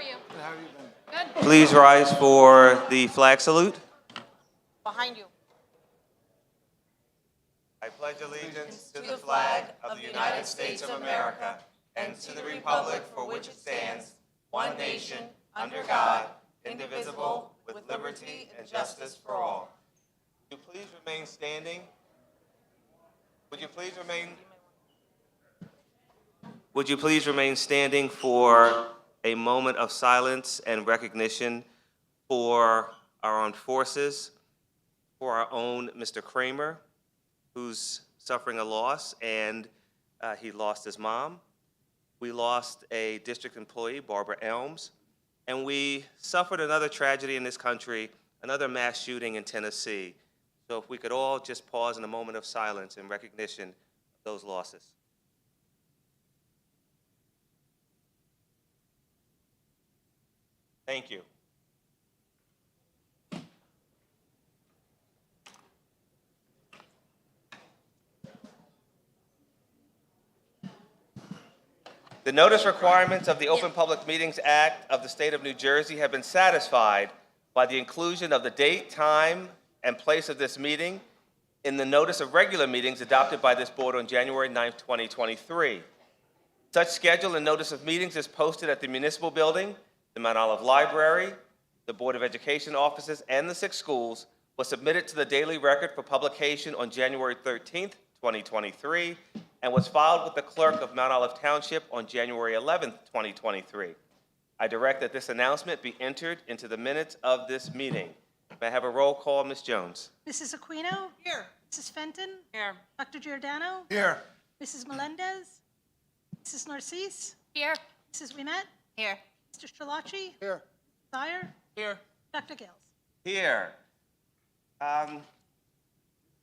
you? Good, how have you been? Good. Please rise for the flag salute. Behind you. I pledge allegiance to the flag of the United States of America and to the republic for which it stands, one nation, under God, indivisible, with liberty and justice for all. Would you please remain standing? Would you please remain standing for a moment of silence and recognition for our armed forces, for our own Mr. Kramer, who's suffering a loss, and he lost his mom. We lost a district employee, Barbara Elms, and we suffered another tragedy in this country, another mass shooting in Tennessee. So if we could all just pause in a moment of silence in recognition of those losses. Thank you. The notice requirements of the Open Public Meetings Act of the State of New Jersey have been satisfied by the inclusion of the date, time, and place of this meeting in the notice of regular meetings adopted by this board on January 9th, 2023. Such schedule and notice of meetings is posted at the Municipal Building, the Mount Olive Library, the Board of Education offices, and the 6 schools, was submitted to the Daily Record for publication on January 13th, 2023, and was filed with the clerk of Mount Olive Township on January 11th, 2023. I direct that this announcement be entered into the minutes of this meeting. May I have a roll call, Ms. Jones? Mrs. Aquino? Here. Mrs. Fenton? Here. Dr. Giordano? Here. Mrs. Melendez? Mrs. Narcisse? Here. Mrs. Ouimet? Here. Mr. Strelacci? Here. Dyer? Here. Dr. Gales? Here.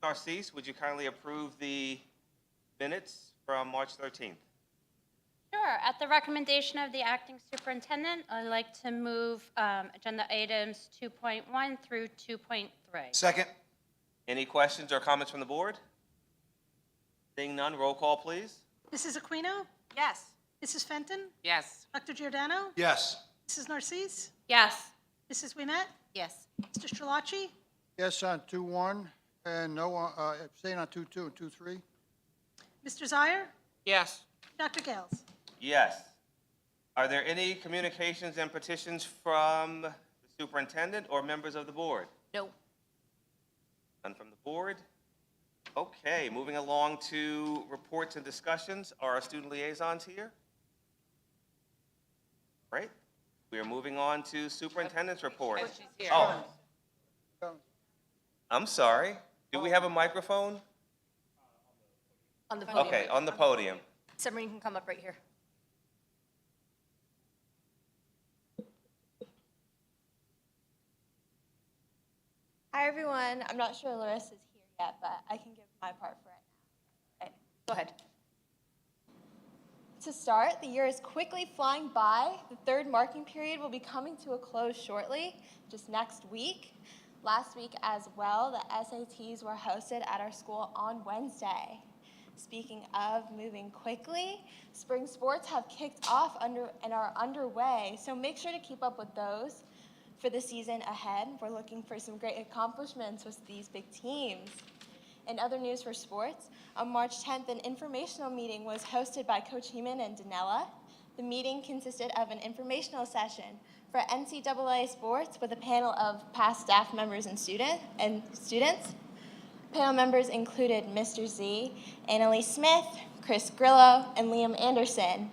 Narcisse, would you kindly approve the minutes from March 13th? Sure. At the recommendation of the acting superintendent, I'd like to move agenda items 2.1 through 2.3. Second. Any questions or comments from the board? Seeing none, roll call, please. Mrs. Aquino? Yes. Mrs. Fenton? Yes. Dr. Giordano? Yes. Mrs. Narcisse? Yes. Mrs. Ouimet? Yes. Mr. Strelacci? Yes on 2-1, and no, abstain on 2-2 and 2-3. Mr. Zire? Yes. Dr. Gales? Yes. Are there any communications and petitions from the superintendent or members of the board? No. None from the board? Okay, moving along to reports and discussions. Are our student liaisons here? Great. We are moving on to superintendent's report. She's here. Oh, I'm sorry. Do we have a microphone? On the podium. Okay, on the podium. Submarine can come up right here. Hi, everyone. I'm not sure Larissa's here yet, but I can give my part for it now. Okay, go ahead. To start, the year is quickly flying by. The 3rd marking period will be coming to a close shortly, just next week. Last week as well, the SATs were hosted at our school on Wednesday. Speaking of moving quickly, spring sports have kicked off and are underway, so make sure to keep up with those for the season ahead. We're looking for some great accomplishments with these big teams. In other news for sports, on March 10th, an informational meeting was hosted by Coach Heeman and Danella. The meeting consisted of an informational session for NCAA sports with a panel of past staff members and students. Panel members included Mr. Z, Annalise Smith, Chris Grillo, and Liam Anderson.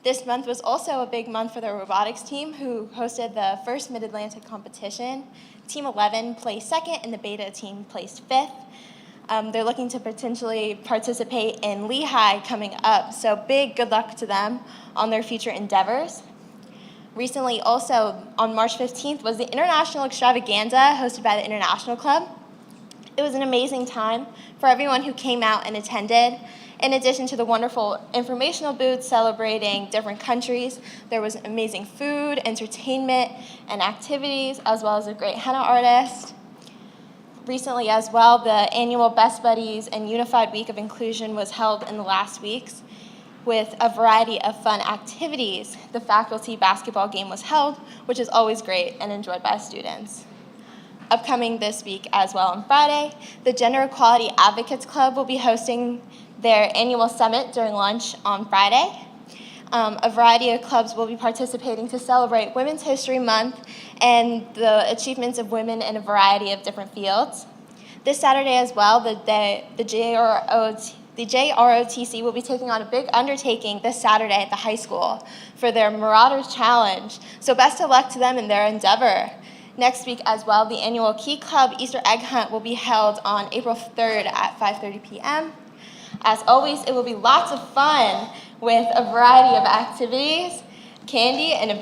This month was also a big month for the robotics team, who hosted the first Mid-Atlantic competition. Team 11 placed 2nd, and the Beta team placed 5th. They're looking to potentially participate in Lehigh coming up, so big good luck to them on their future endeavors. Recently, also on March 15th, was the International Extravaganza hosted by the International Club. It was an amazing time for everyone who came out and attended. In addition to the wonderful informational booths celebrating different countries, there was amazing food, entertainment, and activities, as well as a great henna artist. Recently as well, the annual Best Buddies and Unified Week of Inclusion was held in the last weeks. with a variety of fun activities. The faculty basketball game was held, which is always great and enjoyed by students. Upcoming this week as well on Friday, the Gender Equality Advocates Club will be hosting their annual summit during lunch on Friday. A variety of clubs will be participating to celebrate Women's History Month and the achievements of women in a variety of different fields. This Saturday as well, the JROTC will be taking on a big undertaking this Saturday at the high school for their Marauders Challenge. So best of luck to them in their endeavor. Next week as well, the annual Key Club Easter egg hunt will be held on April 3rd at 5:30 p.m. As always, it will be lots of fun with a variety of activities, candy, and a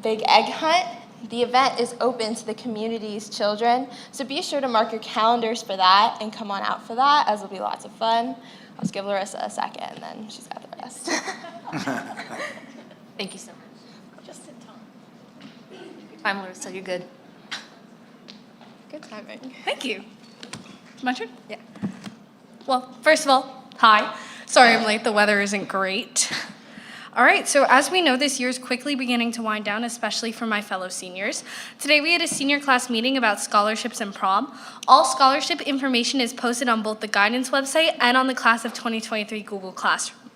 big egg hunt. The event is open to the community's children, so be sure to mark your calendars for that and come on out for that, as it'll be lots of fun. I'll just give Larissa a second, and then she's got the rest. Thank you so much. Just in time. Your time, Larissa, you're good. Good timing. Thank you. My turn? Yeah. Well, first of all, hi. Sorry I'm late, the weather isn't great. All right, so as we know, this year is quickly beginning to wind down, especially for my fellow seniors. Today we had a senior class meeting about scholarships and prom. All scholarship information is posted on both the guidance website and on the Class of 2023 Google Classroom.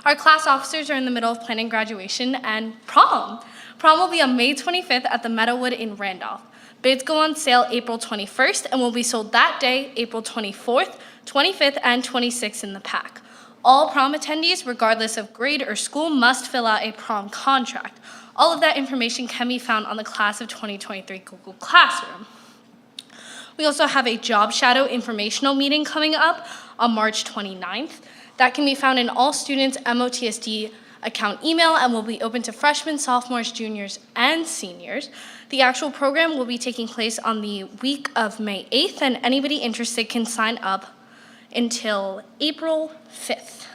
Our class officers are in the middle of planning graduation and prom. Prom will be on May 25th at the Meadowood in Randolph. Bids go on sale April 21st and will be sold that day, April 24th, 25th, and 26th in the pack. All prom attendees, regardless of grade or school, must fill out a prom contract. All of that information can be found on the Class of 2023 Google Classroom. We also have a job shadow informational meeting coming up on March 29th. That can be found in all students' MOTSD account email and will be open to freshmen, sophomores, juniors, and seniors. The actual program will be taking place on the week of May 8th, and anybody interested can sign up until April 5th.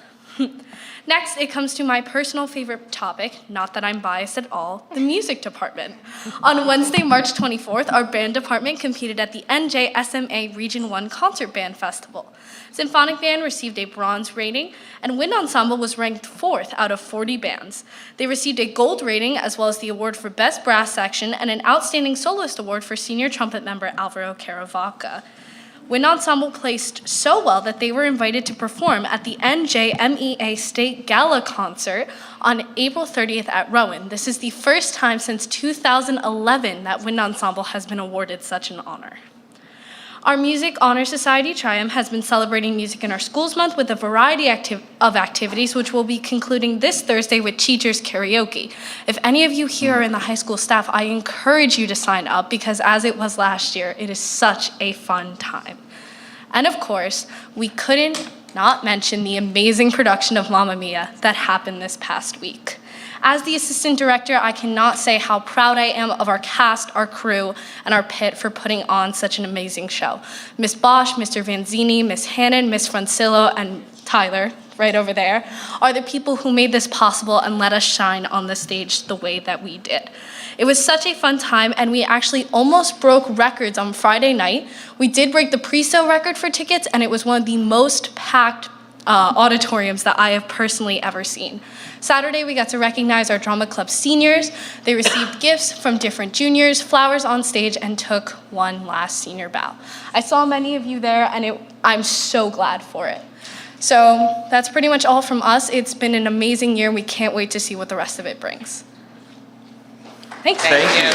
Next, it comes to my personal favorite topic, not that I'm biased at all, the music department. On Wednesday, March 24th, our band department competed at the NJSMA Region 1 Concert Band Festival. Symphonic Band received a bronze rating, and Wind Ensemble was ranked 4th out of 40 bands. They received a gold rating, as well as the award for Best Brass Section and an Outstanding Soloist Award for senior trumpet member Alvaro Caravaca. Wind Ensemble placed so well that they were invited to perform at the NJMEA State Gala Concert on April 30th at Rowan. This is the first time since 2011 that Wind Ensemble has been awarded such an honor. Our Music Honor Society, Triumph, has been celebrating Music in Our Schools Month with a variety of activities, which will be concluding this Thursday with Teachers Karaoke. If any of you here are in the high school staff, I encourage you to sign up because as it was last year, it is such a fun time. And of course, we couldn't not mention the amazing production of Mamma Mia that happened this past week. As the assistant director, I cannot say how proud I am of our cast, our crew, and our pit for putting on such an amazing show. Miss Bosch, Mr. Vanzini, Miss Hannon, Miss Francillo, and Tyler, right over there, are the people who made this possible and let us shine on the stage the way that we did. It was such a fun time, and we actually almost broke records on Friday night. We did break the pre-sale record for tickets, and it was one of the most packed auditoriums that I have personally ever seen. Saturday, we got to recognize our drama club seniors. They received gifts from different juniors, flowers on stage, and took one last senior bow. I saw many of you there, and I'm so glad for it. So that's pretty much all from us. It's been an amazing year, and we can't wait to see what the rest of it brings. Thanks. Thank you.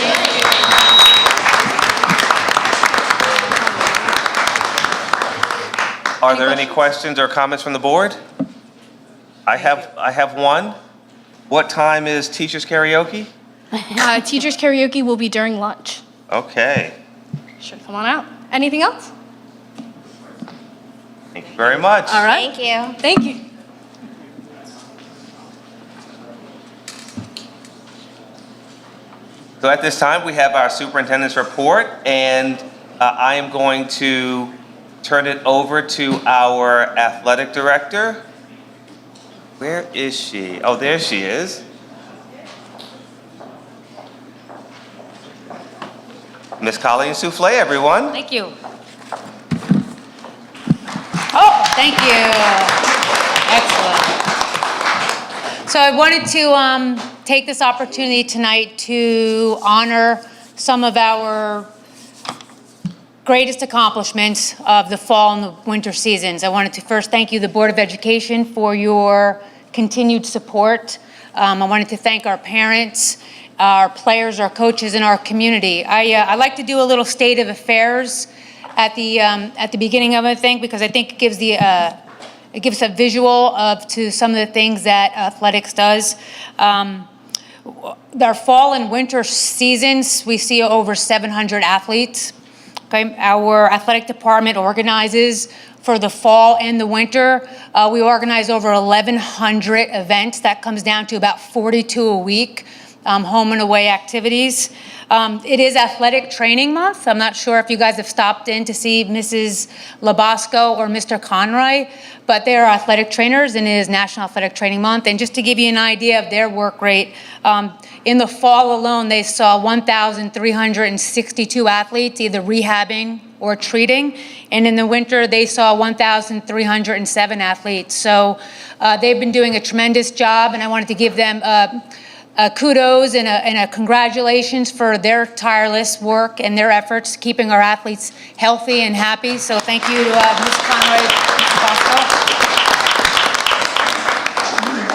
Are there any questions or comments from the board? I have one. What time is teachers karaoke? Teachers karaoke will be during lunch. Okay. Should come on out. Anything else? Thank you very much. All right. Thank you. Thank you. So at this time, we have our superintendent's report, and I am going to turn it over to our athletic director. Where is she? Oh, there she is. Miss Colleen Souffle, everyone. Thank you. Oh, thank you. Excellent. So I wanted to take this opportunity tonight to honor some of our greatest accomplishments of the fall and the winter seasons. I wanted to first thank you, the Board of Education, for your continued support. I wanted to thank our parents, our players, our coaches, and our community. I like to do a little state of affairs at the beginning of it, I think, because I think it gives a visual to some of the things that athletics does. Our fall and winter seasons, we see over 700 athletes. Okay. Our athletic department organizes for the fall and the winter. We organize over 1,100 events. That comes down to about 42 a week, home and away activities. It is Athletic Training Month. I'm not sure if you guys have stopped in to see Mrs. Labasco or Mr. Conroy, but they are athletic trainers, and it is National Athletic Training Month. And just to give you an idea of their work rate, in the fall alone, they saw 1,362 athletes either rehabbing or treating. And in the winter, they saw 1,307 athletes. So they've been doing a tremendous job, and I wanted to give them kudos and a congratulations for their tireless work and their efforts keeping our athletes healthy and happy. So thank you to Ms. Conroy, Mr. Bosco.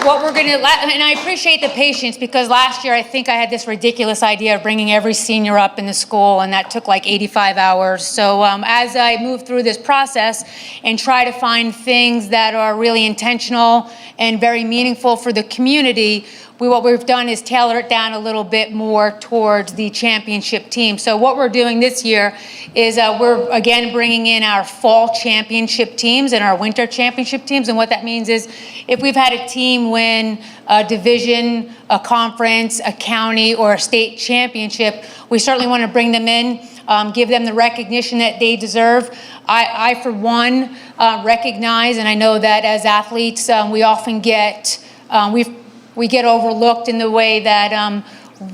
What we're gonna, and I appreciate the patience, because last year I think I had this ridiculous idea of bringing every senior up in the school, and that took like 85 hours. So as I move through this process and try to find things that are really intentional and very meaningful for the community, what we've done is tailor it down a little bit more towards the championship team. So what we're doing this year is we're again bringing in our fall championship teams and our winter championship teams. And what that means is if we've had a team win a division, a conference, a county, or a state championship, we certainly want to bring them in, give them the recognition that they deserve. I for one, recognize, and I know that as athletes, we often get, we get overlooked in the way that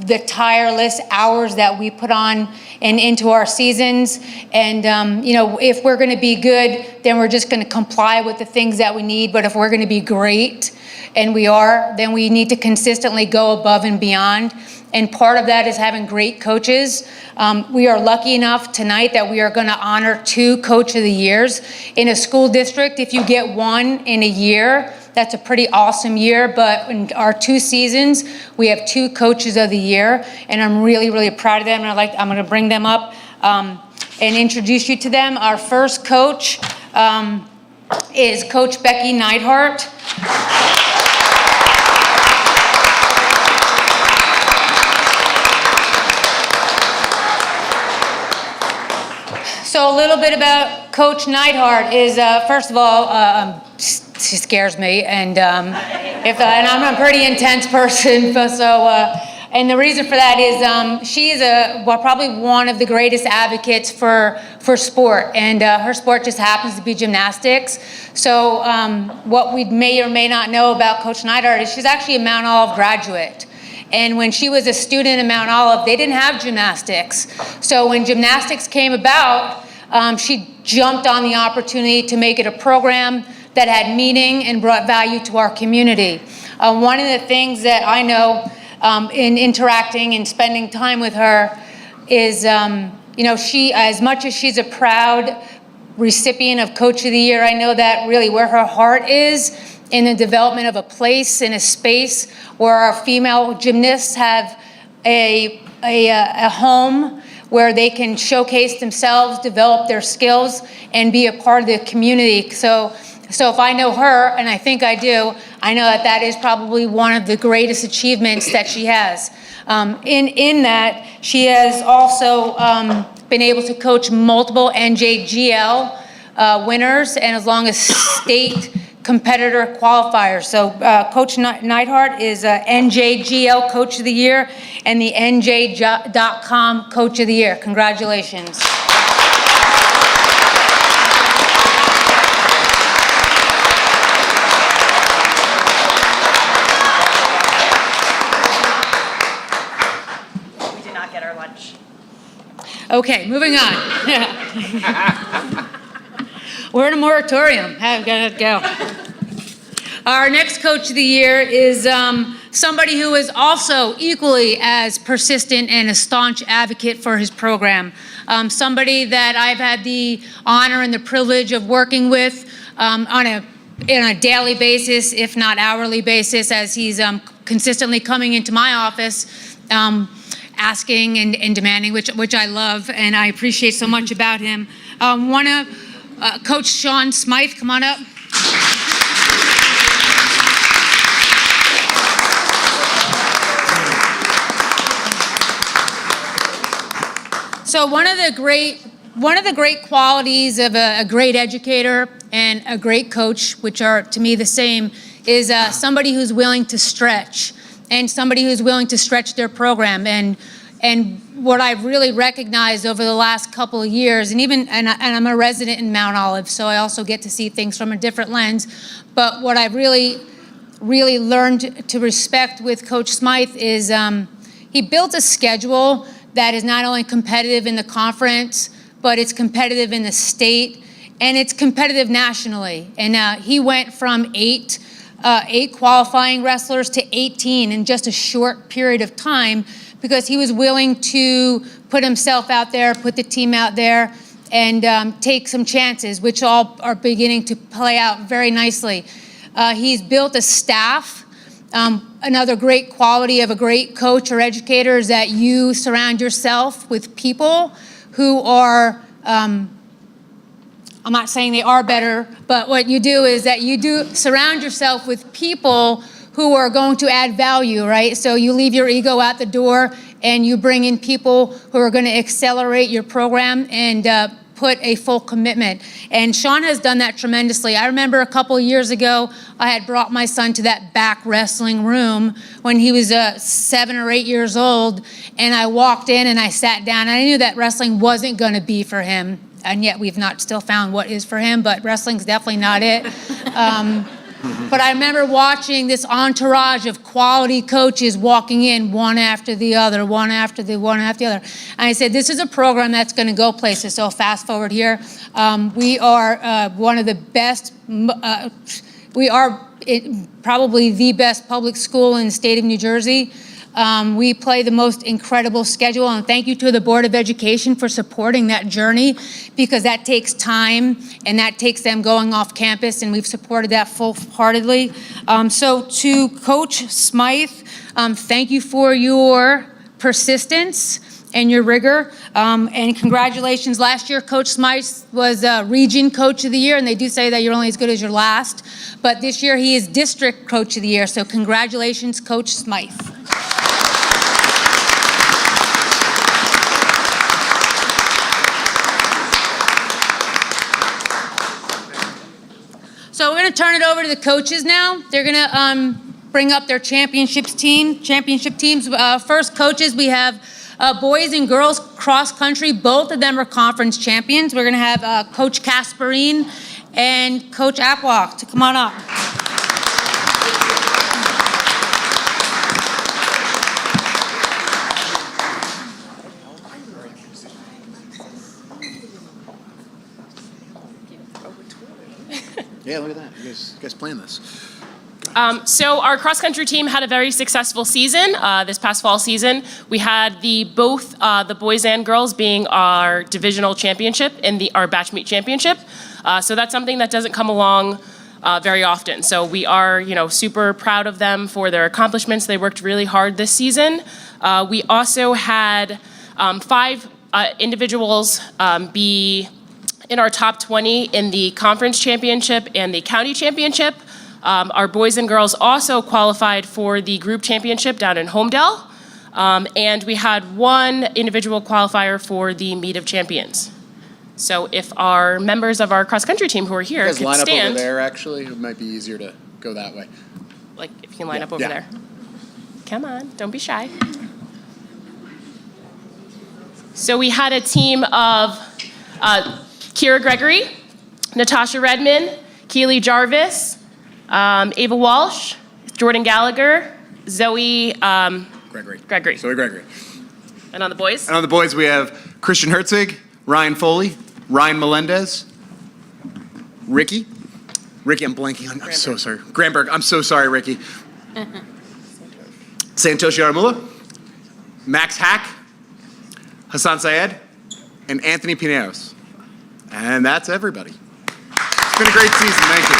the tireless hours that we put on and into our seasons. And, if we're going to be good, then we're just going to comply with the things that we need. But if we're going to be great, and we are, then we need to consistently go above and beyond. And part of that is having great coaches. We are lucky enough tonight that we are going to honor 2 Coach of the Years. In a school district, if you get one in a year, that's a pretty awesome year. But in our 2 seasons, we have 2 Coaches of the Year, and I'm really, really proud of them. And I'm going to bring them up and introduce you to them. Our first coach is Coach Becky Neidhart. So a little bit about Coach Neidhart is, first of all, she scares me, and and I'm a pretty intense person. And the reason for that is she is probably one of the greatest advocates for sport, and her sport just happens to be gymnastics. So what we may or may not know about Coach Neidhart is she's actually a Mount Olive graduate. And when she was a student at Mount Olive, they didn't have gymnastics. So when gymnastics came about, she jumped on the opportunity to make it a program that had meaning and brought value to our community. One of the things that I know in interacting and spending time with her is, she, as much as she's a proud recipient of Coach of the Year, I know that really where her heart is in the development of a place, in a space where our female gymnasts have a home where they can showcase themselves, develop their skills, and be a part of the community. So if I know her, and I think I do, I know that that is probably one of the greatest achievements that she has. In that, she has also been able to coach multiple NJGL winners, and as long as state competitor qualifiers. So Coach Neidhart is NJGL Coach of the Year and the NJ.com Coach of the Year. Congratulations. We did not get our lunch. Okay, moving on. We're in a moratorium. I've got to go. Our next Coach of the Year is somebody who is also equally as persistent and a staunch advocate for his program. Somebody that I've had the honor and the privilege of working with on a daily basis, if not hourly basis, as he's consistently coming into my office, asking and demanding, which I love and I appreciate so much about him. Coach Sean Smythe, come on up. So one of the great qualities of a great educator and a great coach, which are to me the same, is somebody who's willing to stretch, and somebody who's willing to stretch their program. And what I've really recognized over the last couple of years, and I'm a resident in Mount Olive, so I also get to see things from a different lens. But what I've really learned to respect with Coach Smythe is he built a schedule that is not only competitive in the conference, but it's competitive in the state, and it's competitive nationally. And he went from eight qualifying wrestlers to 18 in just a short period of time, because he was willing to put himself out there, put the team out there, and take some chances, which all are beginning to play out very nicely. He's built a staff. Another great quality of a great coach or educator is that you surround yourself with people who are, I'm not saying they are better, but what you do is that you do surround yourself with people who are going to add value, right? So you leave your ego at the door and you bring in people who are going to accelerate your program and put a full commitment. And Sean has done that tremendously. I remember a couple of years ago, I had brought my son to that back wrestling room when he was 7 or 8 years old, and I walked in and I sat down, and I knew that wrestling wasn't going to be for him, and yet we've not still found what is for him, but wrestling's definitely not it. But I remember watching this entourage of quality coaches walking in one after the other, one after the other. And I said, this is a program that's going to go places. So fast forward here. We are one of the best, we are probably the best public school in the state of New Jersey. We play the most incredible schedule, and thank you to the Board of Education for supporting that journey, because that takes time and that takes them going off campus, and we've supported that full-heartedly. So to Coach Smythe, thank you for your persistence and your rigor, and congratulations. Last year, Coach Smythe was Region Coach of the Year, and they do say that you're only as good as your last, but this year he is District Coach of the Year, so congratulations, Coach Smythe. So we're going to turn it over to the coaches now. They're going to bring up their championship teams. First, coaches, we have boys and girls cross country. Both of them are conference champions. We're going to have Coach Casperine and Coach Apwalk to come on up. Yeah, look at that. You guys planned this. So our cross-country team had a very successful season this past fall season. We had both the boys and girls being our divisional championship and our batch meet championship. So that's something that doesn't come along very often. So we are, super proud of them for their accomplishments. They worked really hard this season. We also had 5 individuals be in our top 20 in the conference championship and the county championship. Our boys and girls also qualified for the group championship down in Homedale. And we had 1 individual qualifier for the meet of champions. So if our members of our cross-country team who are here You guys could line up stand. over there, actually. It might be easier to go that way. Like, if you can line up over there. Come on, don't be shy. So we had a team of Kira Gregory, Natasha Redman, Keely Jarvis, Ava Walsh, Jordan Gallagher, Zoe Gregory. Zoe Gregory. And on the boys? And on the boys, we have Christian Herzig, Ryan Foley, Ryan Melendez, Ricky, Ricky, I'm blanking on, I'm so sorry. Granberg, I'm so sorry, Ricky. Santosh Yaramula, Max Hack, Hassan Syed, and Anthony Pineros. And that's everybody. It's been a great season, thank you.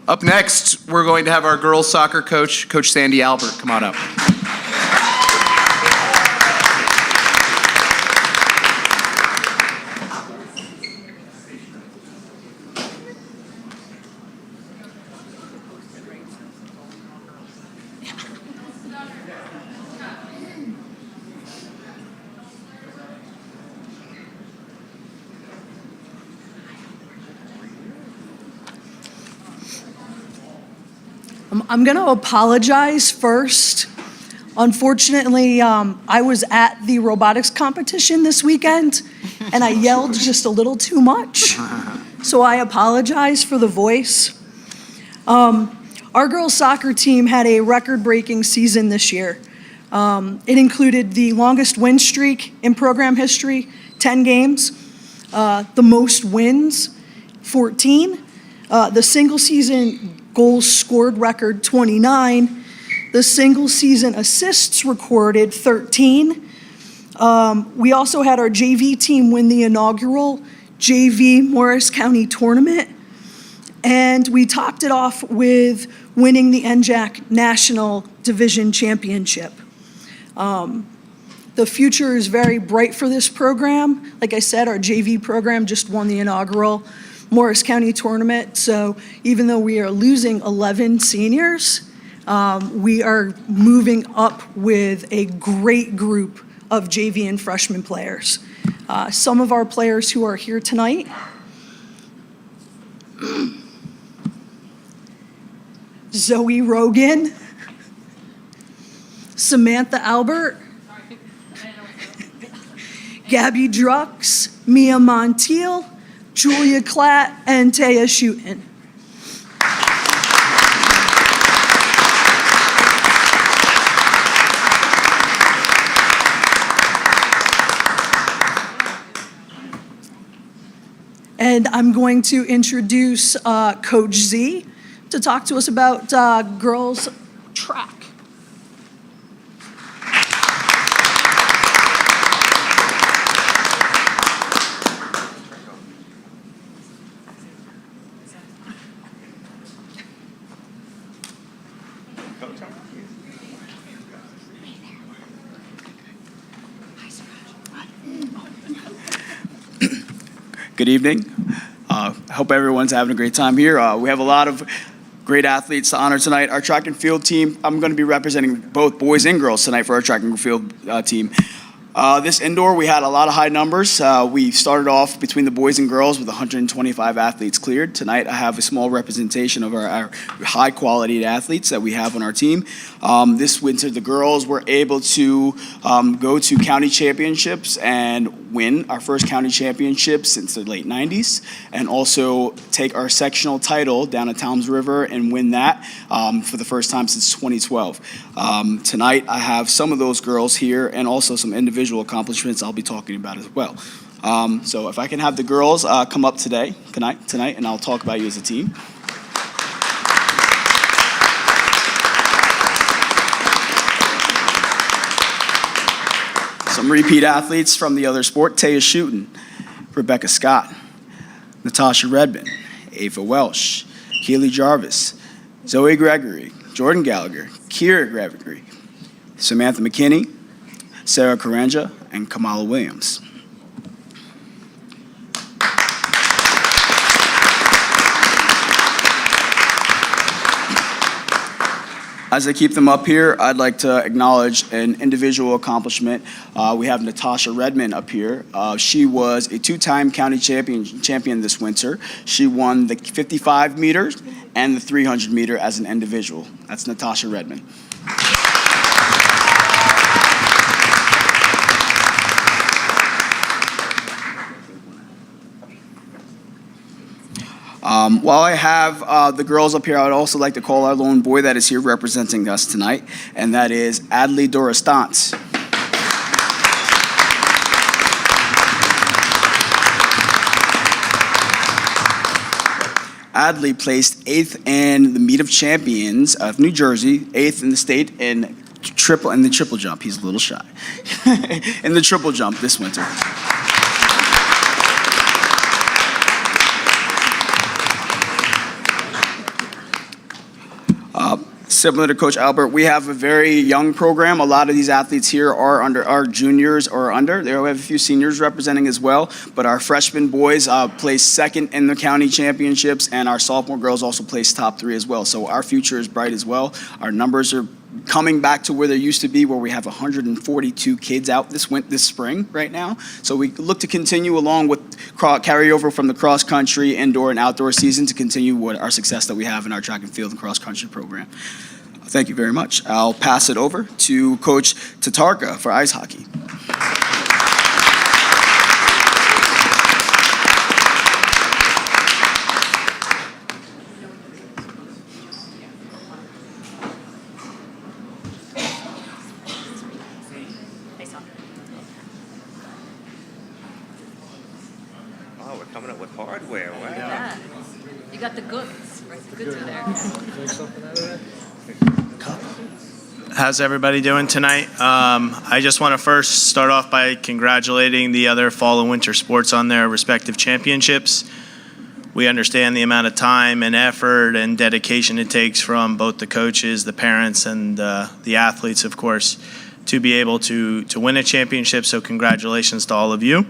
Up next, we're going to have our girls soccer coach, Coach Sandy Albert, come on up. I'm going to apologize first. Unfortunately, I was at the robotics competition this weekend, and I yelled just a little too much. So I apologize for the voice. Our girls' soccer team had a record-breaking season this year. It included the longest win streak in program history, 10 games, the most wins, 14, the single-season goals scored record, 29. The single season assists recorded, 13. We also had our JV team win the inaugural JV Morris County tournament. And we topped it off with winning the NJAC National Division Championship. The future is very bright for this program. Like I said, our JV program just won the inaugural Morris County tournament. So even though we are losing 11 seniors, we are moving up with a great group of JV and freshman players. Some of our players who are here tonight. Zoe Rogan, Samantha Albert, Gabby Drux, Mia Montiel, Julia Klatt, and Taya Schutten. And I'm going to introduce Coach Z to talk to us about girls track. Good evening. Hope everyone's having a great time here. We have a lot of great athletes to honor tonight. Our track and field team, I'm going to be representing both boys and girls tonight for our track and field team. This indoor, we had a lot of high numbers. We started off between the boys and girls with 125 athletes cleared. Tonight, I have a small representation of our high-quality athletes that we have on our team. This winter, the girls were able to go to county championships and win our first county championship since the late 90s, and also take our sectional title down at Toms River and win that for the first time since 2012. Tonight, I have some of those girls here and also some individual accomplishments I'll be talking about as well. So if I can have the girls come up tonight, and I'll talk about you as a team. Some repeat athletes from the other sport: Taya Schutten, Rebecca Scott, Natasha Redmond, Ava Welsh, Keely Jarvis, Zoe Gregory, Jordan Gallagher, Kira Gregory, Samantha McKinney, Sarah Karanja, and Kamala Williams. As I keep them up here, I'd like to acknowledge an individual accomplishment. We have Natasha Redmond up here. She was a two-time county champion this winter. She won the 55 meters and the 300 meter as an individual. That's Natasha Redmond. While I have the girls up here, I would also like to call our lone boy that is here representing us tonight, and that is Adley Dorastance. Adley placed 8th in the meet of champions of New Jersey, 8th in the state in the triple jump. He's a little shy. In the triple jump this winter. Similar to Coach Albert, we have a very young program. A lot of these athletes here are juniors or under. There we have a few seniors representing as well, but our freshman boys placed 2nd in the county championships, and our sophomore girls also placed top 3 as well. So our future is bright as well. Our numbers are coming back to where they used to be, where we have 142 kids out this spring right now. So we look to continue along with carryover from the cross country, indoor and outdoor season to continue what our success that we have in our track and field and cross country program. Thank you very much. I'll pass it over to Coach Tatarka for ice hockey. Oh, we're coming up with hardware. Wow. You got the goods. The goods are there. How's everybody doing tonight? I just want to first start off by congratulating the other fall and winter sports on their respective championships. We understand the amount of time and effort and dedication it takes from both the coaches, the parents, and the athletes, of course, to be able to win a championship. So congratulations to all of you.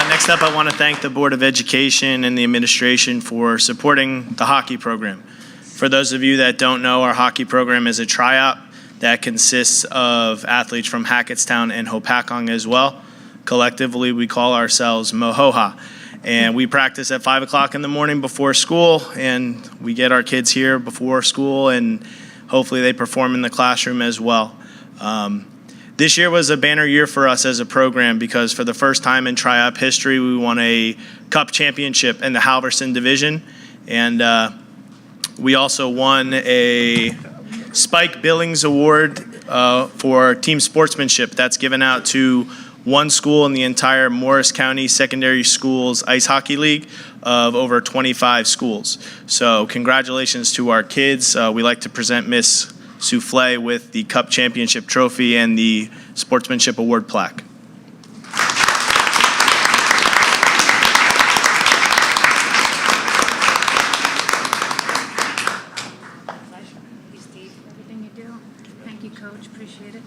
Next up, I want to thank the Board of Education and the administration for supporting the hockey program. For those of you that don't know, our hockey program is a tryout that consists of athletes from Hackettstown and Hopatcong as well. Collectively, we call ourselves Mohoha. And we practice at 5 o'clock in the morning before school, and we get our kids here before school, and hopefully they perform in the classroom as well. This year was a banner year for us as a program because for the first time in Tri-Op history, we won a Cup championship in the Halverson division. And we also won a Spike Billings Award for team sportsmanship. That's given out to one school in the entire Morris County Secondary Schools Ice Hockey League of over 25 schools. So congratulations to our kids. We like to present Miss Souffle with the Cup Championship Trophy and the Sportsmanship Award plaque. Everything you do. Thank you, Coach. Appreciate it.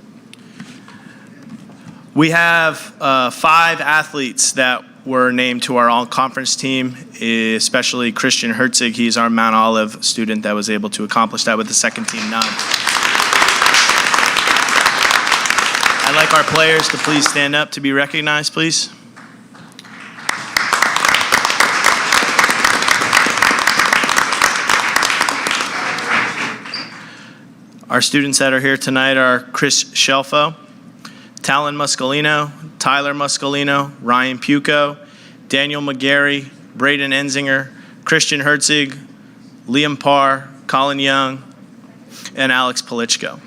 We have 5 athletes that were named to our all-conference team, especially Christian Herzig. He's our Mount Olive student that was able to accomplish that with the second team nod. I'd like our players to please stand up to be recognized, please. Our students that are here tonight are Chris Shelfo, Talon Muscolino, Tyler Muscolino, Ryan Puco, Daniel McGarry, Braden Enzinger, Christian Herzig, Liam Parr, Colin Young, and Alex Polichko.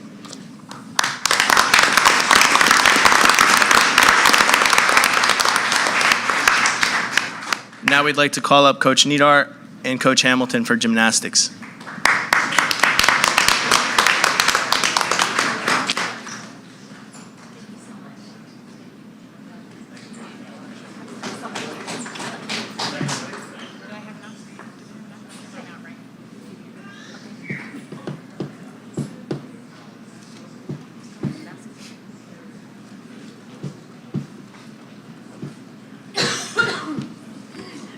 Now we'd like to call up Coach Neidhart and Coach Hamilton for gymnastics.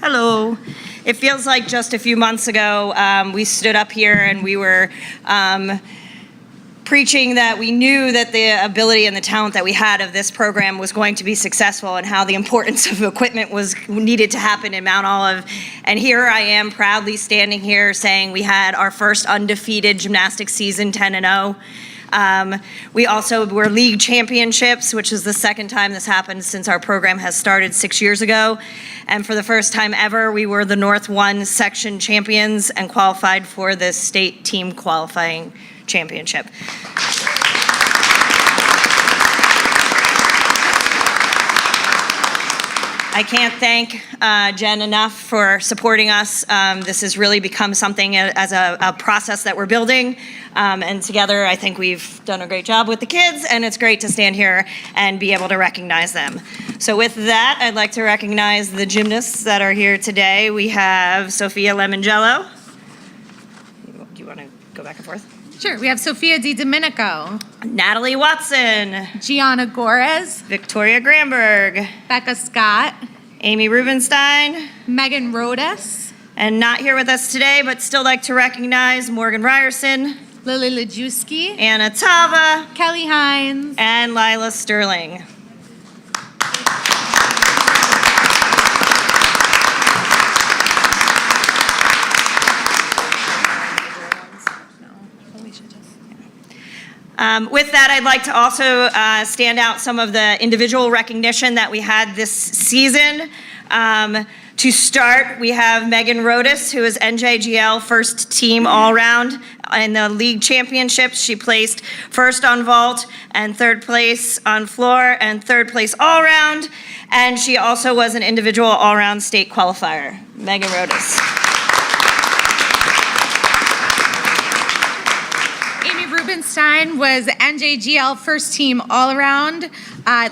Hello. It feels like just a few months ago, we stood up here and we were preaching that we knew that the ability and the talent that we had of this program was going to be successful and how the importance of equipment was needed to happen in Mount Olive. And here I am proudly standing here saying we had our first undefeated gymnastics season, 10-0. We also were league championships, which is the second time this happened since our program has started 6 years ago. And for the first time ever, we were the North 1 section champions and qualified for the state team qualifying championship. I can't thank Jen enough for supporting us. This has really become something as a process that we're building. And together, I think we've done a great job with the kids, and it's great to stand here and be able to recognize them. So with that, I'd like to recognize the gymnasts that are here today. We have Sophia Lemongello. Do you want to go back and forth? Sure. We have Sophia Di Domenico, Natalie Watson, Gianna Gores, Victoria Gramberg, Becca Scott, Amy Rubenstein, Megan Rodas, and not here with us today, but still like to recognize Morgan Ryerson, Lily Lajewski, Anna Tava, Kelly Hines, and Lila Sterling. With that, I'd like to also stand out some of the individual recognition that we had this season. To start, we have Megan Rodas, who is NJGL first team all-around in the league championships. She placed first on vault and third place on floor and third place all-around. And she also was an individual all-around state qualifier. Megan Rodas. Rubenstein was NJGL first team all-around.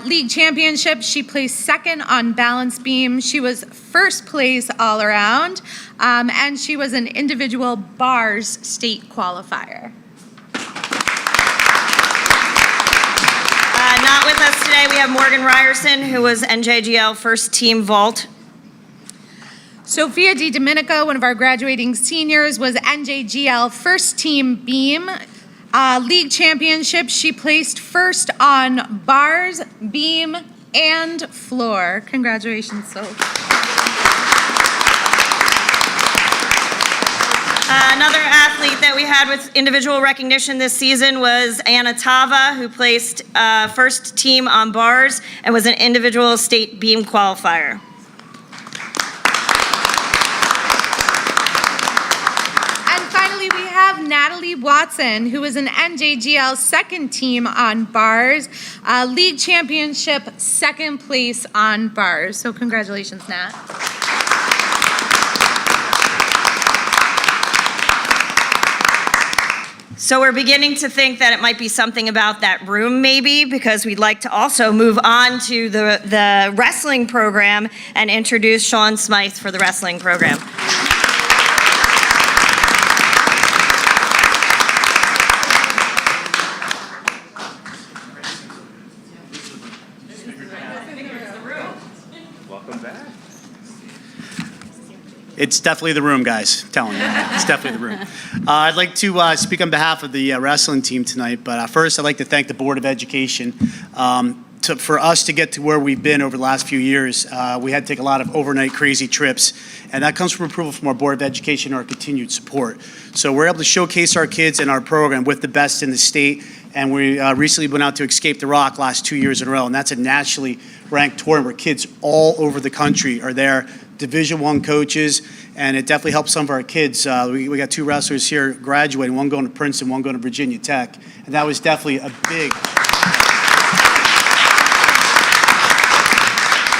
League championship, she placed second on balance beam. She was first place all-around, and she was an individual bars state qualifier. Not with us today, we have Morgan Ryerson, who was NJGL first team vault. Sophia Di Domenico, one of our graduating seniors, was NJGL first team beam. League championship, she placed first on bars, beam, and floor. Congratulations, Soph. Another athlete that we had with individual recognition this season was Anna Tava, who placed first team on bars and was an individual state beam qualifier. Natalie Watson, who was an NJGL second team on bars, league championship second place on bars. So congratulations, Nat. So we're beginning to think that it might be something about that room maybe, because we'd like to also move on to the wrestling program and introduce Sean Smythe for the wrestling program. It's definitely the room, guys. I'm telling you, it's definitely the room. I'd like to speak on behalf of the wrestling team tonight, but first I'd like to thank the Board of Education. For us to get to where we've been over the last few years, we had to take a lot of overnight crazy trips, and that comes from approval from our Board of Education and our continued support. So we're able to showcase our kids and our program with the best in the state, and we recently went out to Escape the Rock last 2 years in a row, and that's a nationally ranked tournament where kids all over the country are there, Division I coaches, and it definitely helps some of our kids. We got 2 wrestlers here graduating, one going to Princeton, one going to Virginia Tech, and that was definitely a big...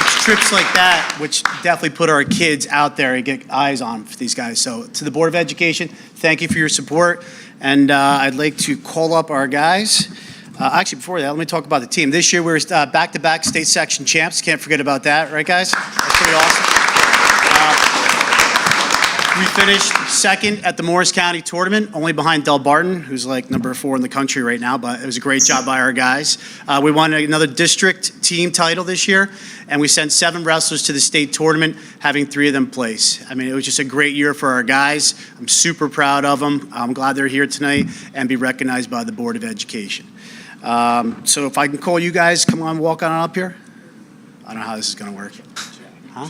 It's trips like that which definitely put our kids out there and get eyes on for these guys. So to the Board of Education, thank you for your support, and I'd like to call up our guys. Actually, before that, let me talk about the team. This year, we were back-to-back state section champs. Can't forget about that, right, guys? That's pretty awesome. We finished second at the Morris County tournament, only behind Del Barton, who's like number 4 in the country right now, but it was a great job by our guys. We won another district team title this year, and we sent 7 wrestlers to the state tournament, having 3 of them place. I mean, it was just a great year for our guys. I'm super proud of them. I'm glad they're here tonight and be recognized by the Board of Education. So if I can call you guys, come on, walk on up here. I don't know how this is going to work. Huh?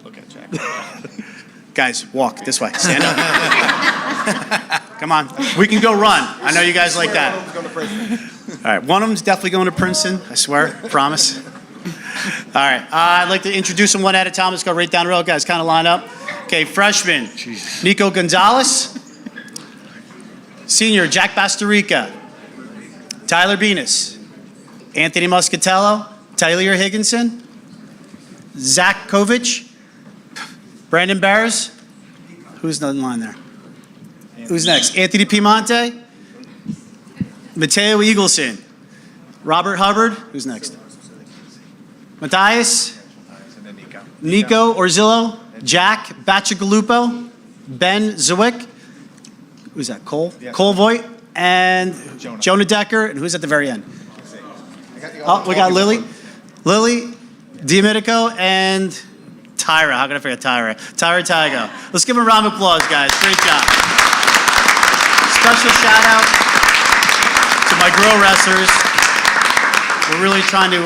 Look at Jack. Guys, walk this way. Stand up. Come on. We can go run. I know you guys like that. All right. One of them's definitely going to Princeton. I swear. Promise. All right. I'd like to introduce them one at a time. Let's go right down the row. Guys, kind of line up. Okay. Freshman, Nico Gonzalez. Senior, Jack Bastorica. Tyler Venus. Anthony Muscatello. Tyler Higginson. Zach Kovich. Brandon Barrs. Who's in line there? Who's next? Anthony Piemonte. Mateo Eagleson. Robert Hubbard. Who's next? Matthias. Nico Orzillo. Jack Bacigalupo. Ben Zwick. Who's that? Cole? Cole Voigt. And Jonah Decker. And who's at the very end? Oh, we got Lily. Lily Diamitico and Tyra. How can I forget Tyra? Tyra Tygo. Let's give them a round of applause, guys. Great job. Special shout out to my girl wrestlers. We're really trying to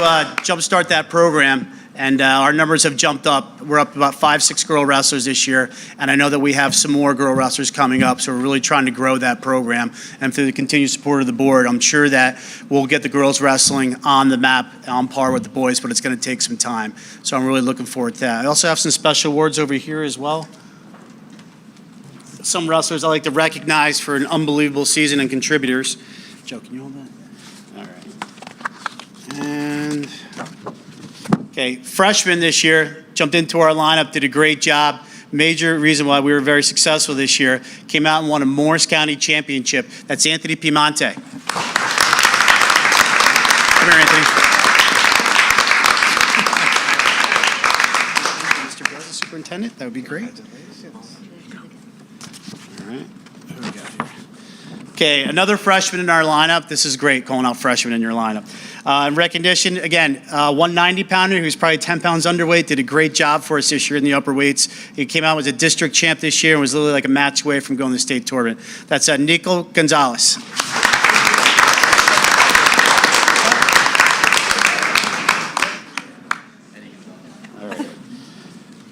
jumpstart that program, and our numbers have jumped up. We're up about 5-6 girl wrestlers this year, and I know that we have some more girl wrestlers coming up, so we're really trying to grow that program. And through the continued support of the board, I'm sure that we'll get the girls wrestling on the map on par with the boys, but it's going to take some time. So I'm really looking forward to that. I also have some special awards over here as well. Some wrestlers I like to recognize for an unbelievable season and contributors. Joe, can you hold that? All right. And, okay, freshmen this year jumped into our lineup, did a great job. Major reason why we were very successful this year. Came out and won a Morris County championship. That's Anthony Piemonte. Come here, Anthony. Mr. President, Superintendent, that would be great. All right, who we got here? Okay, another freshman in our lineup. This is great, calling out freshmen in your lineup. In recognition, again, 190-pounder who's probably 10 pounds underweight, did a great job for us this year in the upper weights. He came out as a district champ this year and was literally like a match away from going to the state tournament. That's Nico Gonzalez.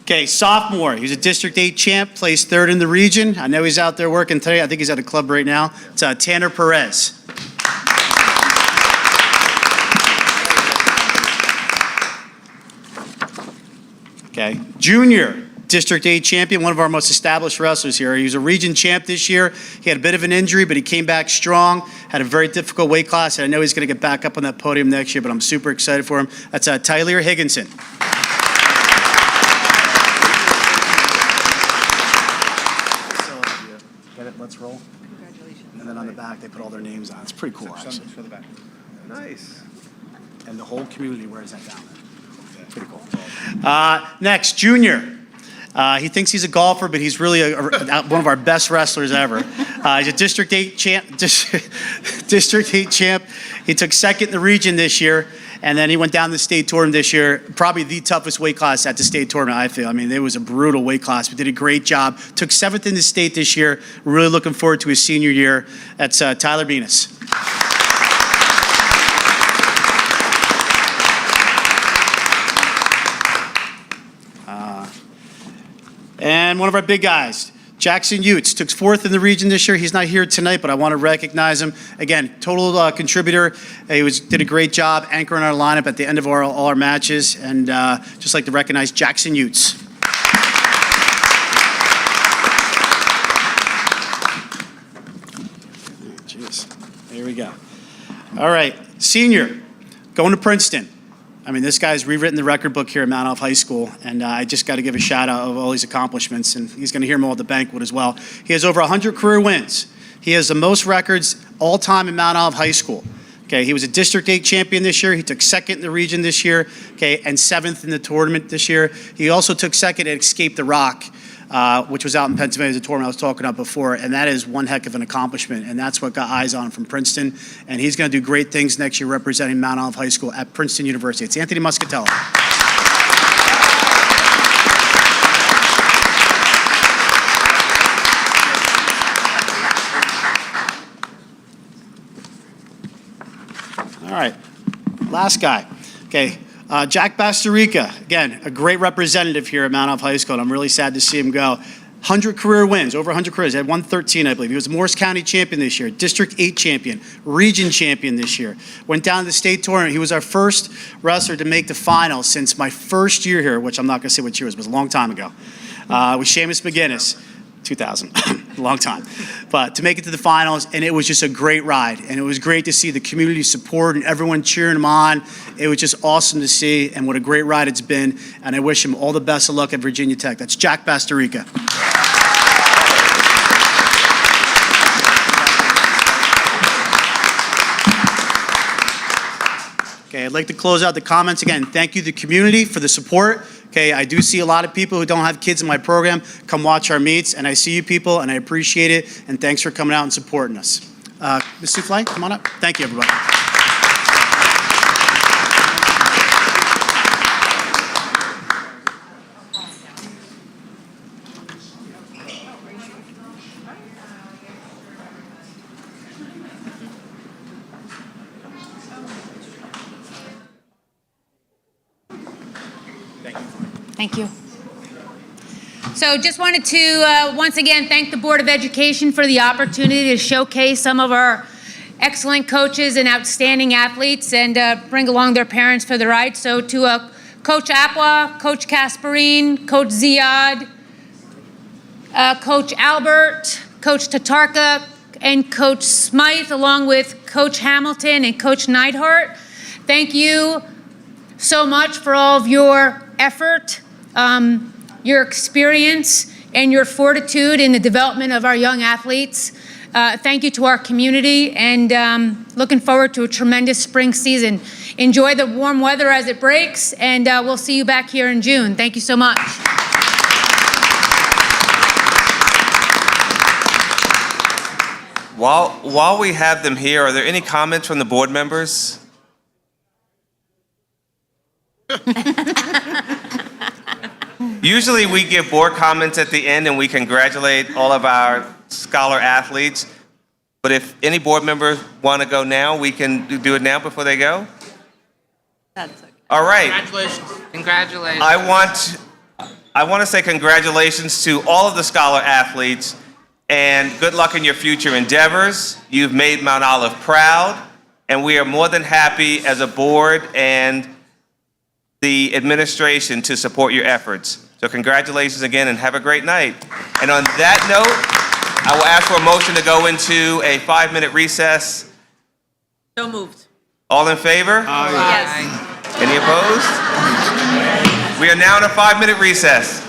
Okay, sophomore. He's a District 8 champ, placed third in the region. I know he's out there working today. I think he's at a club right now. It's Tanner Perez. Okay, junior District 8 champion, one of our most established wrestlers here. He was a region champ this year. He had a bit of an injury, but he came back strong, had a very difficult weight class, and I know he's going to get back up on that podium next year, but I'm super excited for him. That's Tyler Higginson. Get it? Let's roll. Congratulations. And then on the back, they put all their names on. It's pretty cool, actually. For the back. Nice. And the whole community wears that down there. Pretty cool. Next, junior. He thinks he's a golfer, but he's really one of our best wrestlers ever. He's a District 8 champ. District 8 champ. He took second in the region this year, and then he went down to the state tournament this year. Probably the toughest weight class at the state tournament, I feel. I mean, it was a brutal weight class, but did a great job. Took seventh in the state this year. We're really looking forward to his senior year. That's Tyler Venus. And one of our big guys, Jackson Utes, took fourth in the region this year. He's not here tonight, but I want to recognize him. Again, total contributor. He did a great job anchoring our lineup at the end of all our matches. And just like to recognize Jackson Utes. Jeez, here we go. All right, senior, going to Princeton. I mean, this guy's rewritten the record book here at Mount Olive High School, and I just got to give a shout out of all his accomplishments, and he's going to hear them all at the banquet as well. He has over 100 career wins. He has the most records all time in Mount Olive High School. Okay, he was a District 8 champion this year. He took second in the region this year, okay, and seventh in the tournament this year. He also took second at Escape the Rock, which was out in Pennsylvania, the tournament I was talking about before, and that is one heck of an accomplishment, and that's what got eyes on him from Princeton, and he's going to do great things next year representing Mount Olive High School at Princeton University. It's Anthony Muscatello. All right, last guy. Okay, Jack Bastorica, again, a great representative here at Mount Olive High School, and I'm really sad to see him go. 100 career wins, over 100 careers. He had 113, I believe. He was Morris County champion this year, District 8 champion, region champion this year. Went down to the state tournament. He was our first wrestler to make the finals since my first year here, which I'm not going to say what year it was a long time ago, with Seamus McGinnis. 2000, a long time. But to make it to the finals, and it was just a great ride. And it was great to see the community support and everyone cheering him on. It was just awesome to see, and what a great ride it's been. And I wish him all the best of luck at Virginia Tech. That's Jack Basterica. Okay, I'd like to close out the comments again. Thank you to the community for the support. Okay, I do see a lot of people who don't have kids in my program come watch our meets, and I see you people, and I appreciate it, and thanks for coming out and supporting us. Ms. Souffle, come on up. Thank you, everybody. Thank you. So just wanted to once again thank the Board of Education for the opportunity to showcase some of our excellent coaches and outstanding athletes and bring along their parents for the ride. So to Coach Apwa, Coach Kasparine, Coach Ziad, Coach Albert, Coach Tatarka, and Coach Smythe, along with Coach Hamilton and Coach Neidhart, thank you so much for all of your effort, your experience, and your fortitude in the development of our young athletes. Thank you to our community, and looking forward to a tremendous spring season. Enjoy the warm weather as it breaks, and we'll see you back here in June. Thank you so much. While we have them here, are there any comments from the board members? Usually we give board comments at the end and we congratulate all of our scholar athletes. But if any board members want to go now, we can do it now before they go? That's okay. All right. Congratulations. Congratulations. I want to say congratulations to all of the scholar athletes and good luck in your future endeavors. You've made Mount Olive proud, and we are more than happy as a board and the administration to support your efforts. So congratulations again and have a great night. And on that note, I will ask for a motion to go into a 5-minute recess. So moved. All in favor? Yes. Any opposed? We are now in a 5-minute recess.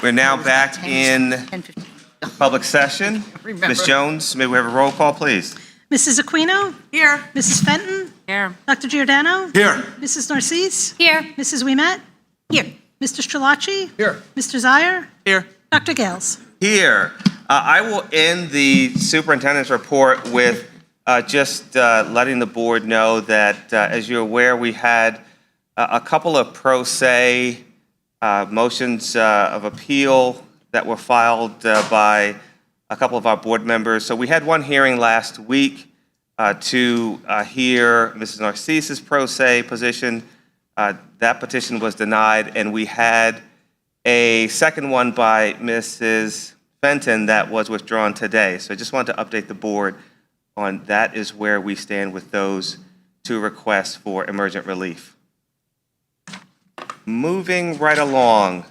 We're now back in public session. Ms. Jones, may we have a roll call, please? Mrs. Aquino? Here. Mrs. Fenton? Here. Dr. Giordano? Here. Mrs. Narcisse? Here. Mrs. Ouimet? Here. Mr. Strelacci? Here. Mr. Zire? Here. Dr. Gales? Here. I will end the superintendent's report with just letting the board know that, as you're aware, we had a couple of pro se motions of appeal that were filed by a couple of our board members. So we had one hearing last week to hear Mrs. Narcisse's pro se position. That petition was denied, and we had a second one by Mrs. Fenton that was withdrawn today. So I just wanted to update the board on that is where we stand with those two requests for emergent relief. Moving right along.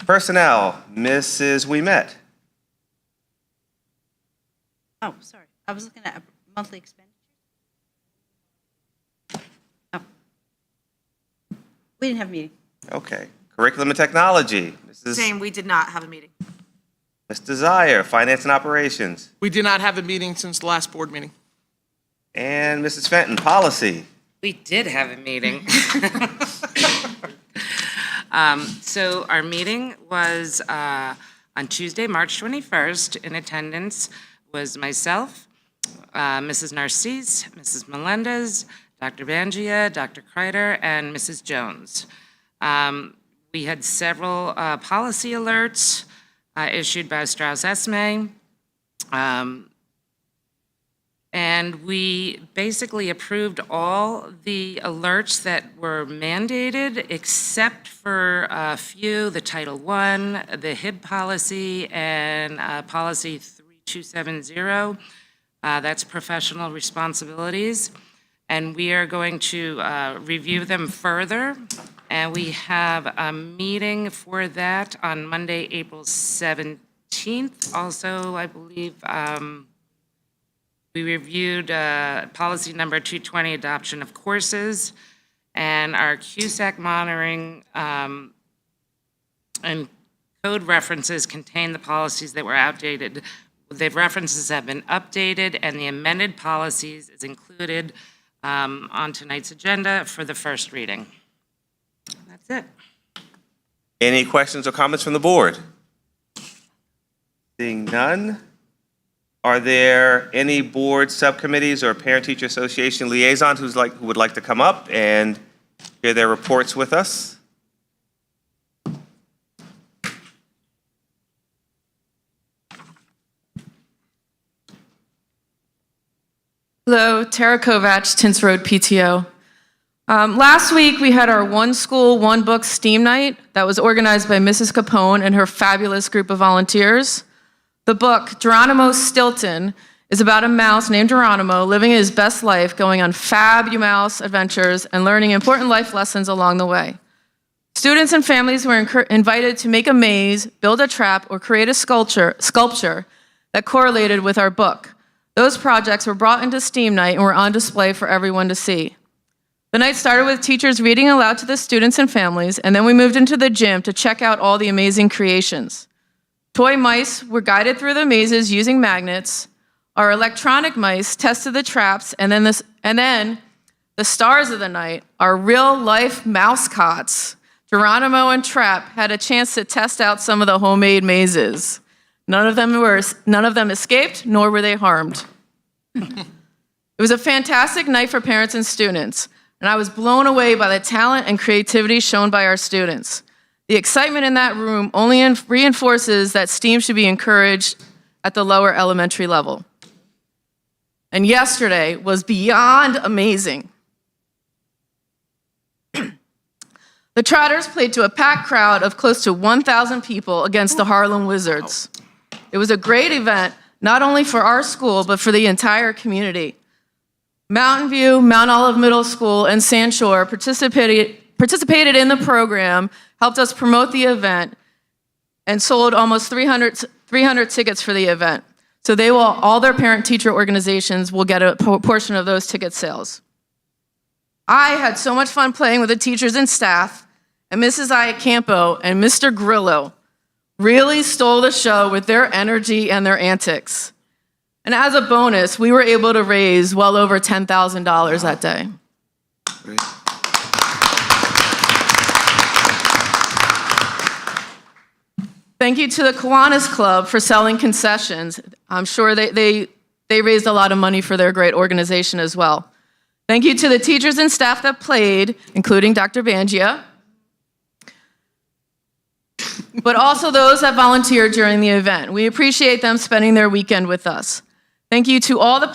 Personnel, Mrs. Ouimet. Oh, sorry. I was looking at monthly expenditure. Oh. We didn't have a meeting. Okay. Curriculum and technology, Mrs. Same, we did not have a meeting. Mr. Zire, finance and operations. We did not have a meeting since the last board meeting. And Mrs. Fenton, policy. We did have a meeting. So our meeting was on Tuesday, March 21st. In attendance was myself, Mrs. Narcisse, Mrs. Melendez, Dr. Bangia, Dr. Kreider, and Mrs. Jones. We had several policy alerts issued by Strauss Esme. And we basically approved all the alerts that were mandated, except for a few, the Title I, the HIB policy, and policy 3270. That's professional responsibilities. And we are going to review them further. And we have a meeting for that on Monday, April 17th. Also, I believe, we reviewed policy number 220, adoption of courses, and our CUSAC monitoring and code references contain the policies that were outdated. The references have been updated, and the amended policies is included on tonight's agenda for the first reading. That's it. Any questions or comments from the board? Seeing none. Are there any board subcommittees or parent-teacher association liaisons who would like to come up and share their reports with us? Hello, Tara Kovac, Tins Road PTO. Last week, we had our One School, One Book STEAM Night that was organized by Mrs. Capone and her fabulous group of volunteers. The book, Geronimo Stilton, is about a mouse named Geronimo living his best life, going on fabulous adventures and learning important life lessons along the way. Students and families were invited to make a maze, build a trap, or create a sculpture that correlated with our book. Those projects were brought into STEAM Night and were on display for everyone to see. The night started with teachers reading aloud to the students and families, and then we moved into the gym to check out all the amazing creations. Toy mice were guided through the mazes using magnets. Our electronic mice tested the traps, and then the stars of the night, our real-life mousecots, Geronimo and Trap, had a chance to test out some of the homemade mazes. None of them escaped, nor were they harmed. It was a fantastic night for parents and students, and I was blown away by the talent and creativity shown by our students. The excitement in that room only reinforces that STEAM should be encouraged at the lower elementary level. And yesterday was beyond amazing. The Trotters played to a packed crowd of close to 1,000 people against the Harlem Wizards. It was a great event, not only for our school, but for the entire community. Mountain View, Mount Olive Middle School, and Sand Shore participated in the program, helped us promote the event, and sold almost 300 tickets for the event. So all their parent-teacher organizations will get a portion of those ticket sales. I had so much fun playing with the teachers and staff, and Mrs. Iacampo and Mr. Grillo. really stole the show with their energy and their antics. And as a bonus, we were able to raise well over $10,000 that day. Thank you to the Kiwanis Club for selling concessions. I'm sure they raised a lot of money for their great organization as well. Thank you to the teachers and staff that played, including Dr. Bangia, but also those that volunteered during the event. We appreciate them spending their weekend with us. Thank you to all the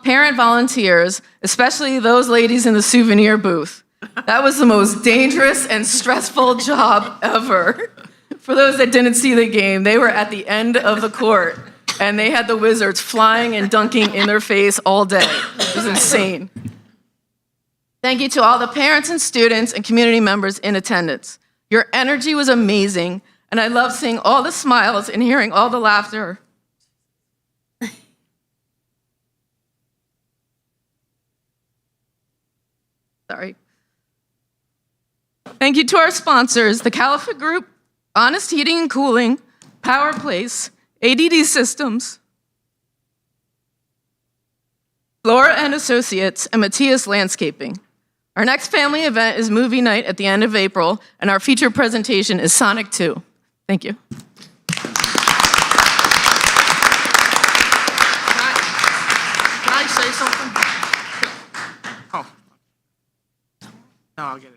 parent volunteers, especially those ladies in the souvenir booth. That was the most dangerous and stressful job ever. For those that didn't see the game, they were at the end of the court, and they had the Wizards flying and dunking in their face all day. It was insane. Thank you to all the parents and students and community members in attendance. Your energy was amazing, and I love seeing all the smiles and hearing all the laughter. Sorry. Thank you to our sponsors, the Caliphate Group, Honest Heating and Cooling, Power Place, ADD Systems, Flora and Associates, and Matthias Landscaping. Our next family event is movie night at the end of April, and our featured presentation is Sonic 2. Thank you. Can I say something? Oh. No, I'll get it.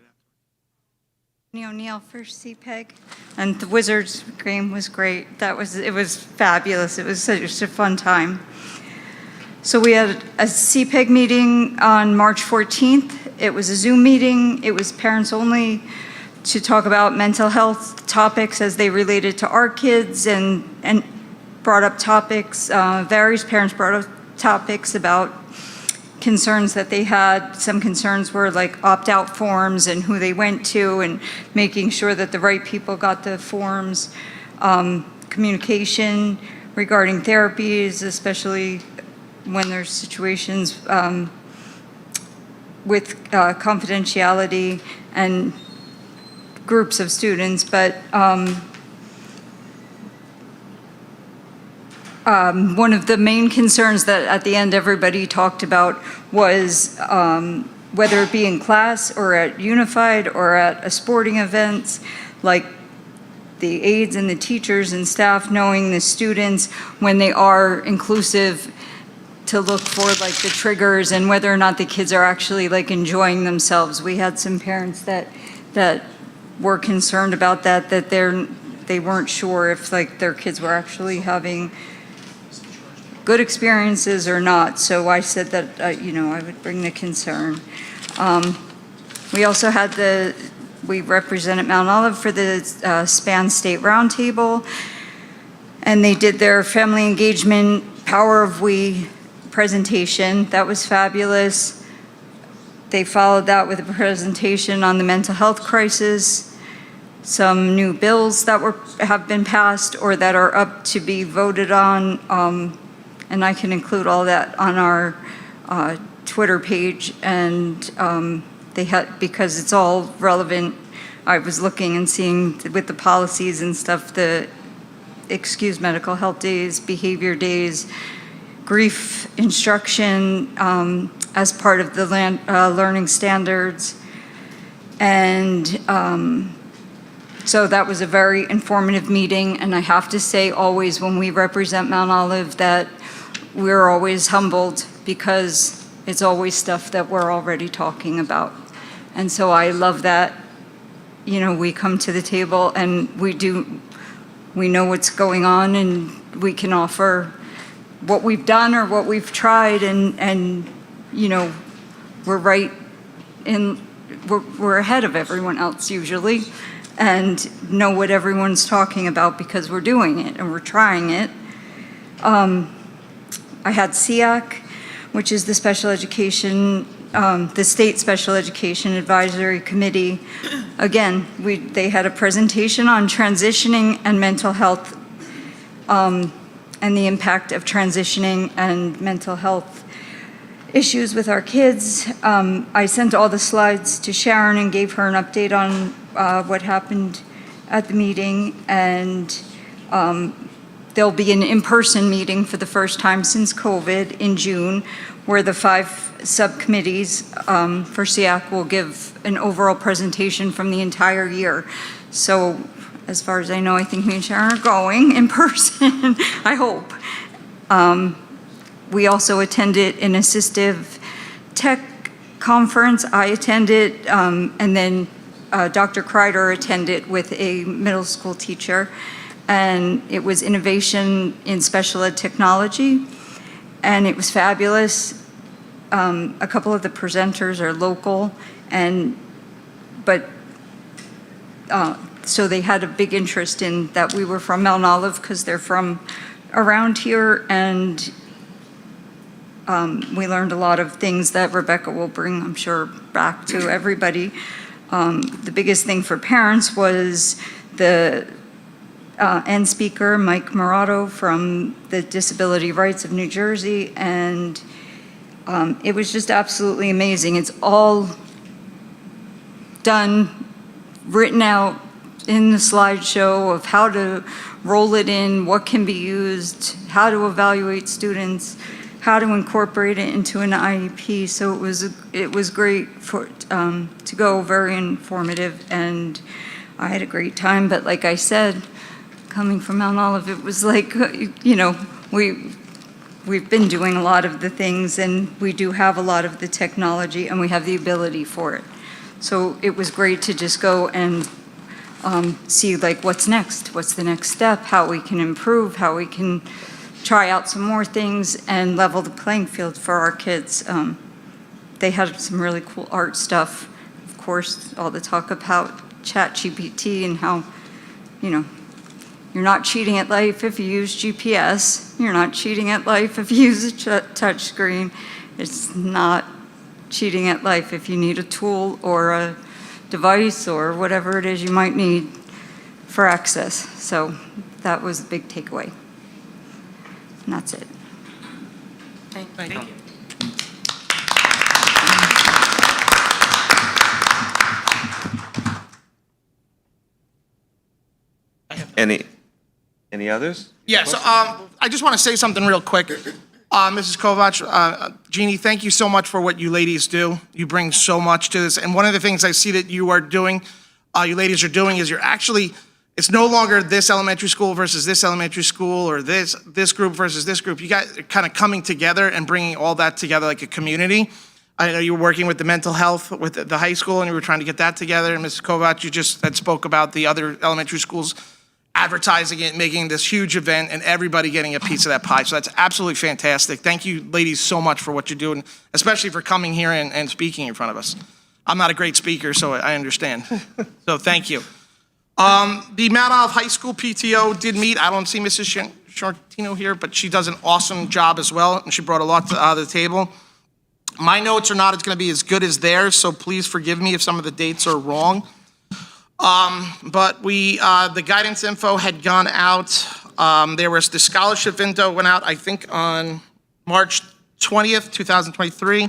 O'Neill for CPEG, and the Wizards game was great. It was fabulous. It was such a fun time. So we had a CPEG meeting on March 14th. It was a Zoom meeting. It was parents only to talk about mental health topics as they related to our kids, and brought up topics. Various parents brought up topics about concerns that they had. Some concerns were like opt-out forms and who they went to, and making sure that the right people got the forms. Communication regarding therapies, especially when there's situations with confidentiality and groups of students. But one of the main concerns that at the end everybody talked about was whether it be in class or at Unified or at a sporting events, like the aides and the teachers and staff knowing the students when they are inclusive, to look for like the triggers and whether or not the kids are actually like enjoying themselves. We had some parents that were concerned about that they weren't sure if like their kids were actually having good experiences or not. So I said that, I would bring the concern. We also had we represented Mount Olive for the SPAN State Roundtable, and they did their family engagement Power of We presentation. That was fabulous. They followed that with a presentation on the mental health crisis, some new bills that have been passed or that are up to be voted on, and I can include all that on our Twitter page. And they had, because it's all relevant, I was looking and seeing with the policies and stuff, the excused medical health days, behavior days, grief instruction as part of the learning standards. And so that was a very informative meeting. And I have to say always when we represent Mount Olive that we're always humbled, because it's always stuff that we're already talking about. And so I love that, we come to the table and we know what's going on, and we can offer what we've done or what we've tried, and we're right in, we're ahead of everyone else usually, and know what everyone's talking about because we're doing it and we're trying it. I had SEAC, which is the special education, the State Special Education Advisory Committee. Again, they had a presentation on transitioning and mental health, and the impact of transitioning and mental health issues with our kids. I sent all the slides to Sharon and gave her an update on what happened at the meeting. And There'll be an in-person meeting for the first time since COVID in June, where the 5 subcommittees for SEAC will give an overall presentation from the entire year. So as far as I know, I think me and Sharon are going in person, I hope. We also attended an assistive tech conference. I attended, and then Dr. Kreider attended with a middle school teacher. And it was innovation in special ed technology, and it was fabulous. A couple of the presenters are local, so they had a big interest in that we were from Mount Olive because they're from around here, and we learned a lot of things that Rebecca will bring, I'm sure, back to everybody. The biggest thing for parents was the end speaker, Mike Morato from the Disability Rights of New Jersey, and it was just absolutely amazing. It's all done, written out in the slideshow of how to roll it in, what can be used, how to evaluate students, how to incorporate it into an IEP. So it was great to go, very informative, and I had a great time. But like I said, coming from Mount Olive, it was like, we've been doing a lot of the things, and we do have a lot of the technology, and we have the ability for it. So it was great to just go and see what's next, what's the next step, how we can improve, how we can try out some more things and level the playing field for our kids. They had some really cool art stuff. Of course, all the talk about ChatGPT and how, you're not cheating at life if you use GPS. You're not cheating at life if you use a touch screen. It's not cheating at life if you need a tool or a device or whatever it is you might need for access. So that was a big takeaway. And that's it. Thank you. Any others? Yeah, so I just want to say something real quick. Mrs. Kovac, Jeannie, thank you so much for what you ladies do. You bring so much to this. And one of the things I see that you are doing, you ladies are doing, is you're actually, it's no longer this elementary school versus this elementary school, or this group versus this group. You guys are kind of coming together and bringing all that together like a community. I know you were working with the mental health with the high school, and you were trying to get that together. And Mrs. Kovac, you just spoke about the other elementary schools advertising it, making this huge event, and everybody getting a piece of that pie. So that's absolutely fantastic. Thank you, ladies, so much for what you're doing, especially for coming here and speaking in front of us. I'm not a great speaker, so I understand. So thank you. The Mount Olive High School PTO did meet. I don't see Mrs. Shortino here, but she does an awesome job as well, and she brought a lot to the table. My notes are not going to be as good as theirs, so please forgive me if some of the dates are wrong. But the guidance info had gone out. There was the scholarship info went out, I think, on March 20th, 2023.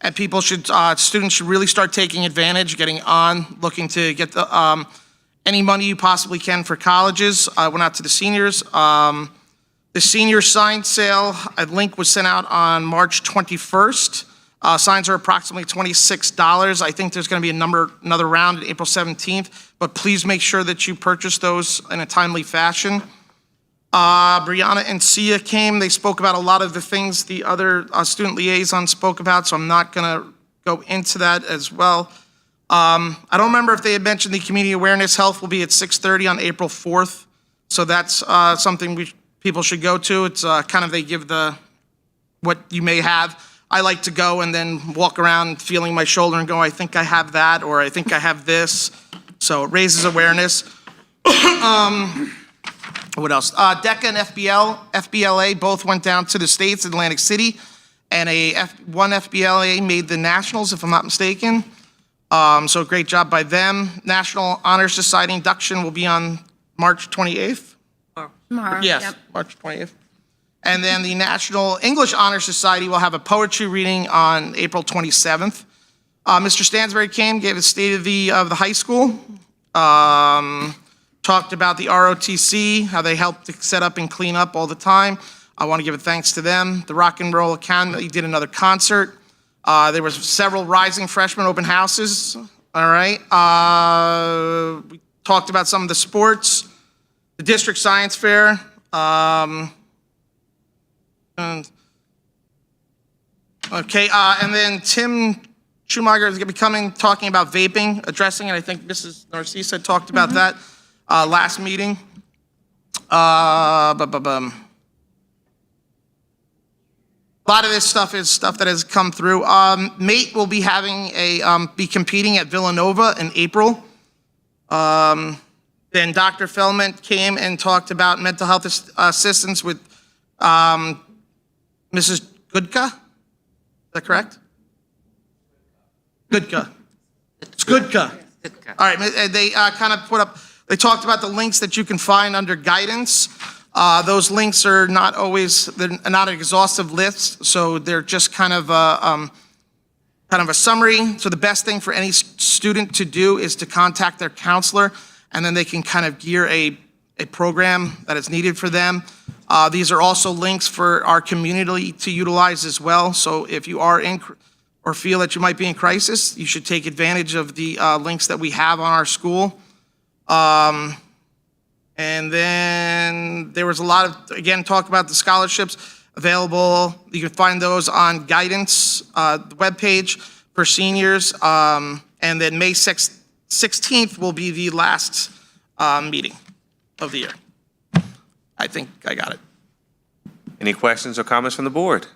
And students should really start taking advantage, getting on, looking to get any money you possibly can for colleges. I went out to the seniors. The senior sign sale, a link was sent out on March 21st. Signs are approximately $26. I think there's going to be another round on April 17th, but please make sure that you purchase those in a timely fashion. Brianna and Sia came. They spoke about a lot of the things the other student liaison spoke about, so I'm not going to go into that as well. I don't remember if they had mentioned the community awareness health will be at 6:30 on April 4th, so that's something people should go to. It's they give what you may have. I like to go and then walk around feeling my shoulder and go, I think I have that, or I think I have this. So it raises awareness. What else? DECA and FBLA both went down to the States, Atlantic City, and one FBLA made the nationals, if I'm not mistaken. So great job by them. National Honor Society induction will be on March 28th. Tomorrow. Yes, Yep. March 28th. And then the National English Honor Society will have a poetry reading on April 27th. Mr. Stansberry came, gave a state of the high school. talked about the ROTC, how they helped to set up and clean up all the time. I want to give a thanks to them. The Rock and Roll Academy did another concert. There was several Rising Freshman open houses. All right. We talked about some of the sports, the district science fair. And then Tim Schumacher is going to be coming, talking about vaping, addressing it. I think Mrs. Narcisse had talked about that last meeting. A lot of this stuff is stuff that has come through. Mate will be having be competing at Villanova in April. Then Dr. Feldman came and talked about mental health assistance with Mrs. Goodka. Is that correct? Goodka. It's Goodka. All right, they kind of they talked about the links that you can find under guidance. Those links are not always, they're not an exhaustive list, so they're just kind of a summary. So the best thing for any student to do is to contact their counselor, and then they can kind of gear a program that is needed for them. These are also links for our community to utilize as well. So if you are in or feel that you might be in crisis, you should take advantage of the links that we have on our school. And then there was a lot of, again, talk about the scholarships available. You can find those on guidance, the webpage for seniors. And then May 16th will be the last meeting of the year. I think I got it. Any questions or comments from the board?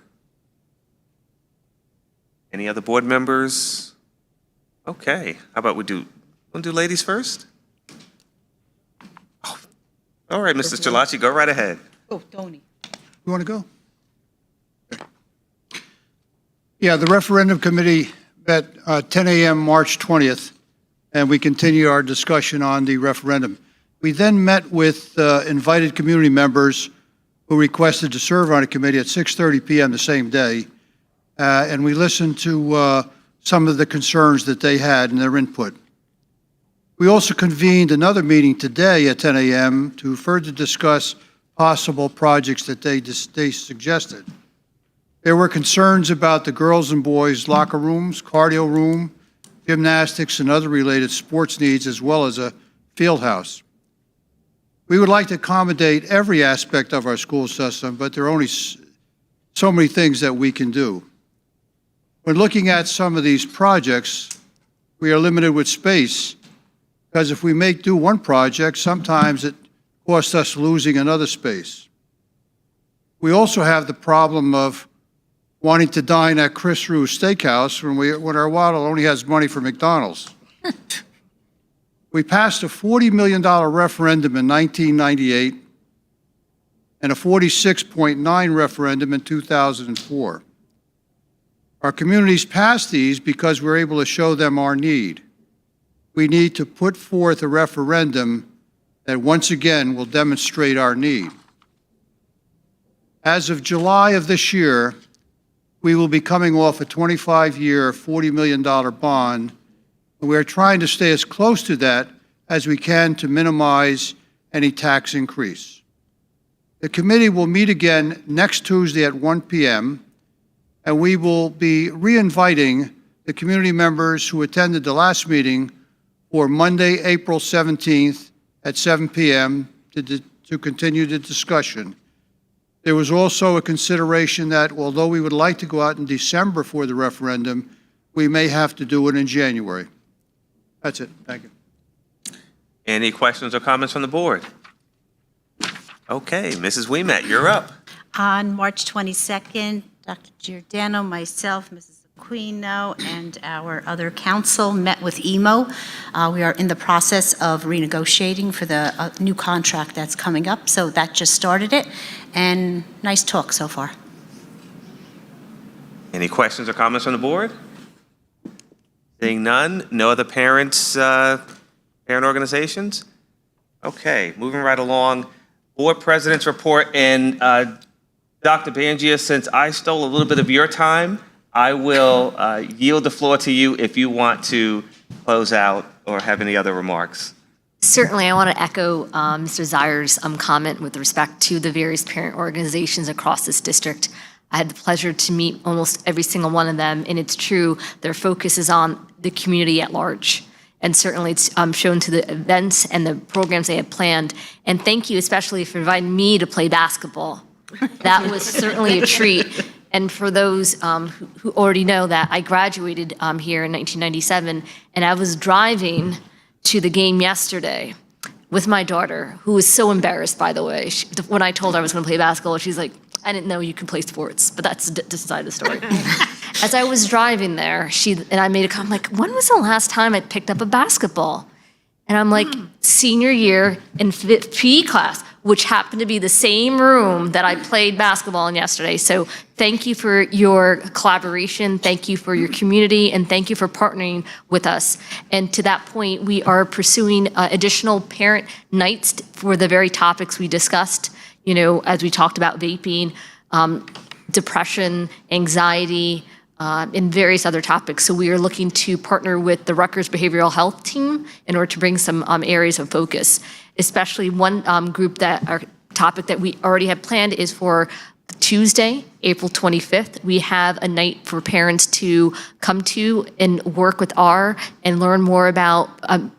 Any other board members? Okay, how about we'll do ladies first? Oh, all right, Mrs. Chalachi, go right ahead. Oh, Tony. You want to go? Yeah, the referendum committee met 10 a.m. March 20th, and we continued our discussion on the referendum. We then met with invited community members who requested to serve on a committee at 6:30 p.m. the same day, and we listened to some of the concerns that they had and their input. We also convened another meeting today at 10 a.m. to further discuss possible projects that they suggested. There were concerns about the girls and boys locker rooms, cardio room, gymnastics, and other related sports needs, as well as a field house. We would like to accommodate every aspect of our school system, but there are only so many things that we can do. When looking at some of these projects, we are limited with space, because if we do one project, sometimes it costs us losing another space. We also have the problem of wanting to dine at Chris Rue's Steakhouse when our waddle only has money for McDonald's. We passed a $40 million referendum in 1998 and a $46.9 referendum in 2004. Our communities passed these because we're able to show them our need. We need to put forth a referendum that once again will demonstrate our need. As of July of this year, we will be coming off a 25-year, $40 million bond, and we are trying to stay as close to that as we can to minimize any tax increase. The committee will meet again next Tuesday at 1 p.m., and we will be re-inviting the community members who attended the last meeting for Monday, April 17th at 7 p.m. to continue the discussion. There was also a consideration that although we would like to go out in December for the referendum, we may have to do it in January. That's it. Thank you. Any questions or comments from the board? Okay, Mrs. Ouimet, you're up. On March 22nd, Dr. Giordano, myself, Mrs. Aquino, and our other council met with EMO. We are in the process of renegotiating for the new contract that's coming up, so that just started it, and nice talk so far. Any questions or comments from the board? Seeing none, no other parent organizations? Okay, moving right along. Board President's report, and Dr. Bangia, since I stole a little bit of your time, I will yield the floor to you if you want to close out or have any other remarks. Certainly, I want to echo Mr. Zier's comment with respect to the various parent organizations across this district. I had the pleasure to meet almost every single one of them, and it's true, their focus is on the community at large. And certainly it's shown to the events and the programs they have planned. And thank you especially for inviting me to play basketball. That was certainly a treat. And for those who already know that, I graduated here in 1997, and I was driving to the game yesterday with my daughter, who was so embarrassed, by the way. When I told her I was going to play basketball, she's like, I didn't know you could play sports, but that's just a side of the story. As I was driving there, and I made a comment, like, when was the last time I picked up a basketball? And I'm like, senior year in PE class, which happened to be the same room that I played basketball in yesterday. So thank you for your collaboration, thank you for your community, and thank you for partnering with us. And to that point, we are pursuing additional parent nights for the very topics we discussed, as we talked about vaping, depression, anxiety, and various other topics. So we are looking to partner with the Rutgers Behavioral Health team in order to bring some areas of focus, especially one topic that we already have planned is for Tuesday, April 25th. We have a night for parents to come to and work with and learn more about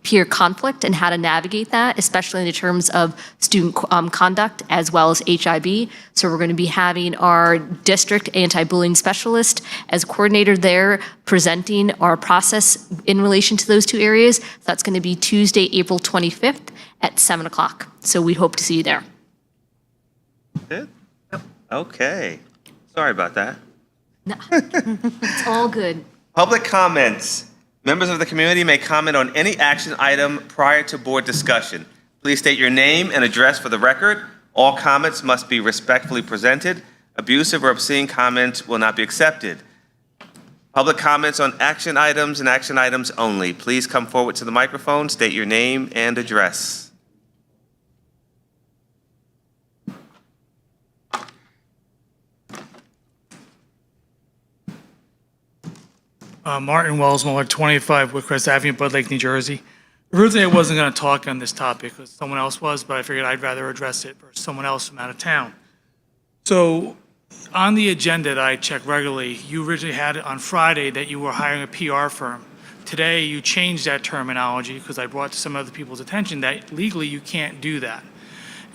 peer conflict and how to navigate that, especially in terms of student conduct as well as HIB. So we're going to be having our district anti-bullying specialist as coordinator there presenting our process in relation to those two areas. So that's going to be Tuesday, April 25th at 7 o'clock. So we hope to see you there. Good. Okay. Sorry about that. No, it's all good. Public comments. Members of the community may comment on any action item prior to board discussion. Please state your name and address for the record. All comments must be respectfully presented. Abusive or obscene comments will not be accepted. Public comments on action items and action items only. Please come forward to the microphone, state your name and address. Martin Wellsmuller, 25 Woodcrest Avenue, Bud Lake, New Jersey. Originally, I wasn't going to talk on this topic because someone else was, but I figured I'd rather address it for someone else from out of town. So on the agenda that I check regularly, you originally had it on Friday that you were hiring a PR firm. Today, you changed that terminology because I brought to some other people's attention that legally you can't do that.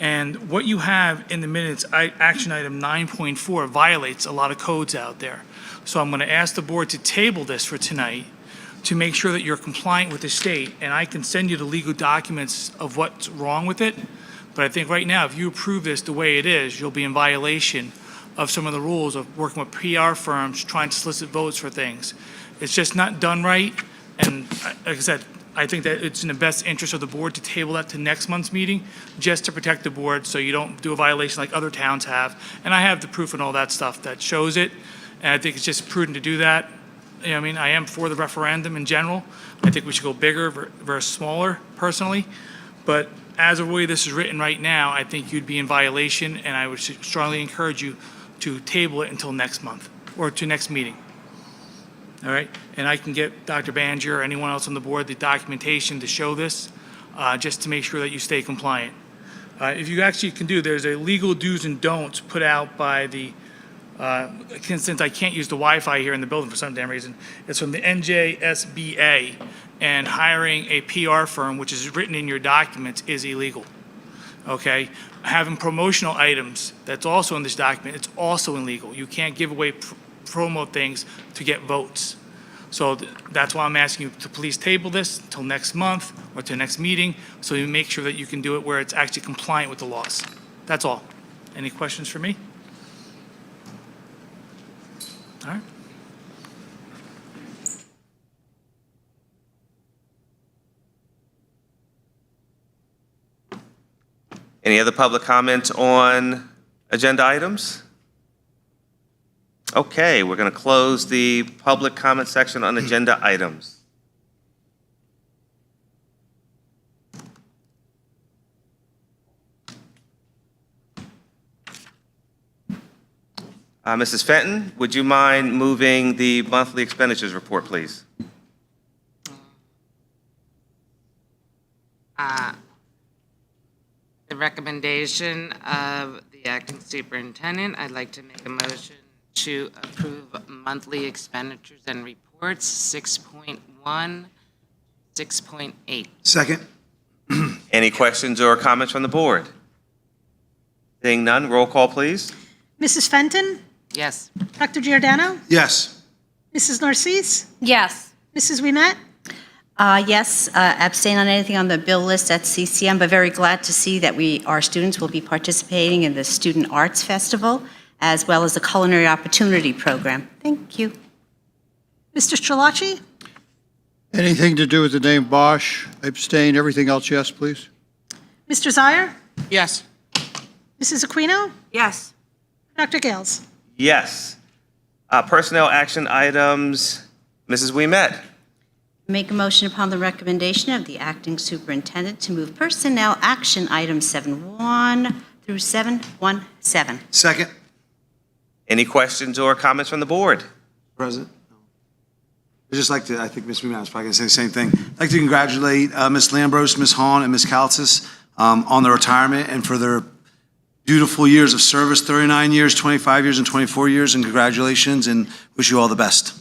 And what you have in the minutes, action item 9.4 violates a lot of codes out there. So I'm going to ask the board to table this for tonight to make sure that you're compliant with the state. And I can send you the legal documents of what's wrong with it. But I think right now, if you approve this the way it is, you'll be in violation of some of the rules of working with PR firms, trying to solicit votes for things. It's just not done right. And like I said, I think that it's in the best interest of the board to table that to next month's meeting, just to protect the board so you don't do a violation like other towns have. And I have the proof and all that stuff that shows it. And I think it's just prudent to do that. I am for the referendum in general. I think we should go bigger versus smaller, personally. But as the way this is written right now, I think you'd be in violation, and I would strongly encourage you to table it until next month, or to next meeting. All right? And I can get Dr. Banger or anyone else on the board the documentation to show this, just to make sure that you stay compliant. If you actually can do, there's a legal do's and don'ts put out by the since I can't use the Wi-Fi here in the building for some damn reason, it's from the NJSBA, and hiring a PR firm, which is written in your documents, is illegal. Okay? Having promotional items, that's also in this document, it's also illegal. You can't give away promo things to get votes. So that's why I'm asking you to please table this until next month or to the next meeting, so you make sure that you can do it where it's actually compliant with the laws. That's all. Any questions for me? All right. Any other public comments on agenda items? Okay, we're going to close the public comment section on agenda items. Mrs. Fenton, would you mind moving the monthly expenditures report, please? recommendation of the acting superintendent, I'd like to make a motion to approve monthly expenditures and reports 6.1, 6.8. Second. Any questions or comments from the board? Seeing none, roll call, please. Mrs. Fenton? Yes. Dr. Giordano? Yes. Mrs. Narcisse? Yes. Mrs. Ouimet? Yes, abstain on anything on the bill list at CCM, but very glad to see that our students will be participating in the Student Arts Festival, as well as the Culinary Opportunity Program. Thank you. Mr. Strelacci? Anything to do with the name Bosch? Abstain. Everything else, yes, please. Mr. Zire? Yes. Mrs. Aquino? Yes. Dr. Gales? Yes. Personnel action items, Mrs. Ouimet. Make a motion upon the recommendation of the acting superintendent to move personnel action items 7.1 through 7.17. Second. Any questions or comments from the board? President? I'd just like to, I think Ms. Ouimet was probably going to say the same thing. I'd like to congratulate Ms. Lambros, Ms. Hahn, and Ms. Kaltzis on their retirement and for their beautiful years of service, 39 years, 25 years, and 24 years, and congratulations, and wish you all the best.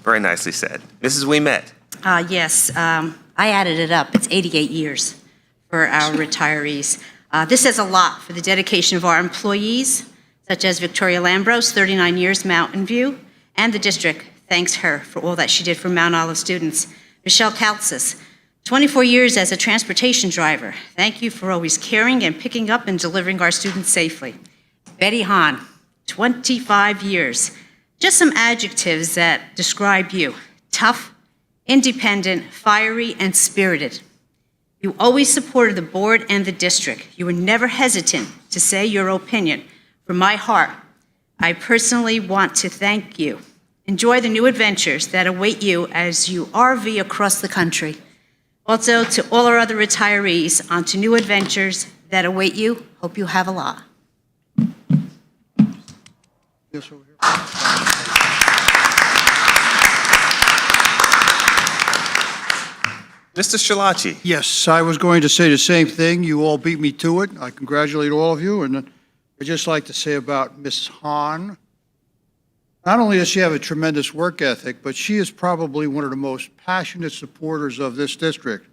Very nicely said. Mrs. Ouimet. Yes, I added it up. It's 88 years for our retirees. This says a lot for the dedication of our employees, such as Victoria Lambros, 39 years, Mountain View, and the district thanks her for all that she did for Mount Olive students. Michelle Kaltzis, 24 years as a transportation driver. Thank you for always caring and picking up and delivering our students safely. Betty Hahn, 25 years. Just some adjectives that describe you: tough, independent, fiery, and spirited. You always supported the board and the district. You were never hesitant to say your opinion. From my heart, I personally want to thank you. Enjoy the new adventures that await you as you RV across the country. Also, to all our other retirees, on to new adventures that await you. Hope you have a lot. Yes, over here. Mr. Strelacci. Yes, I was going to say the same thing. You all beat me to it. I congratulate all of you, and I'd just like to say about Ms. Hahn, not only does she have a tremendous work ethic, but she is probably one of the most passionate supporters of this district.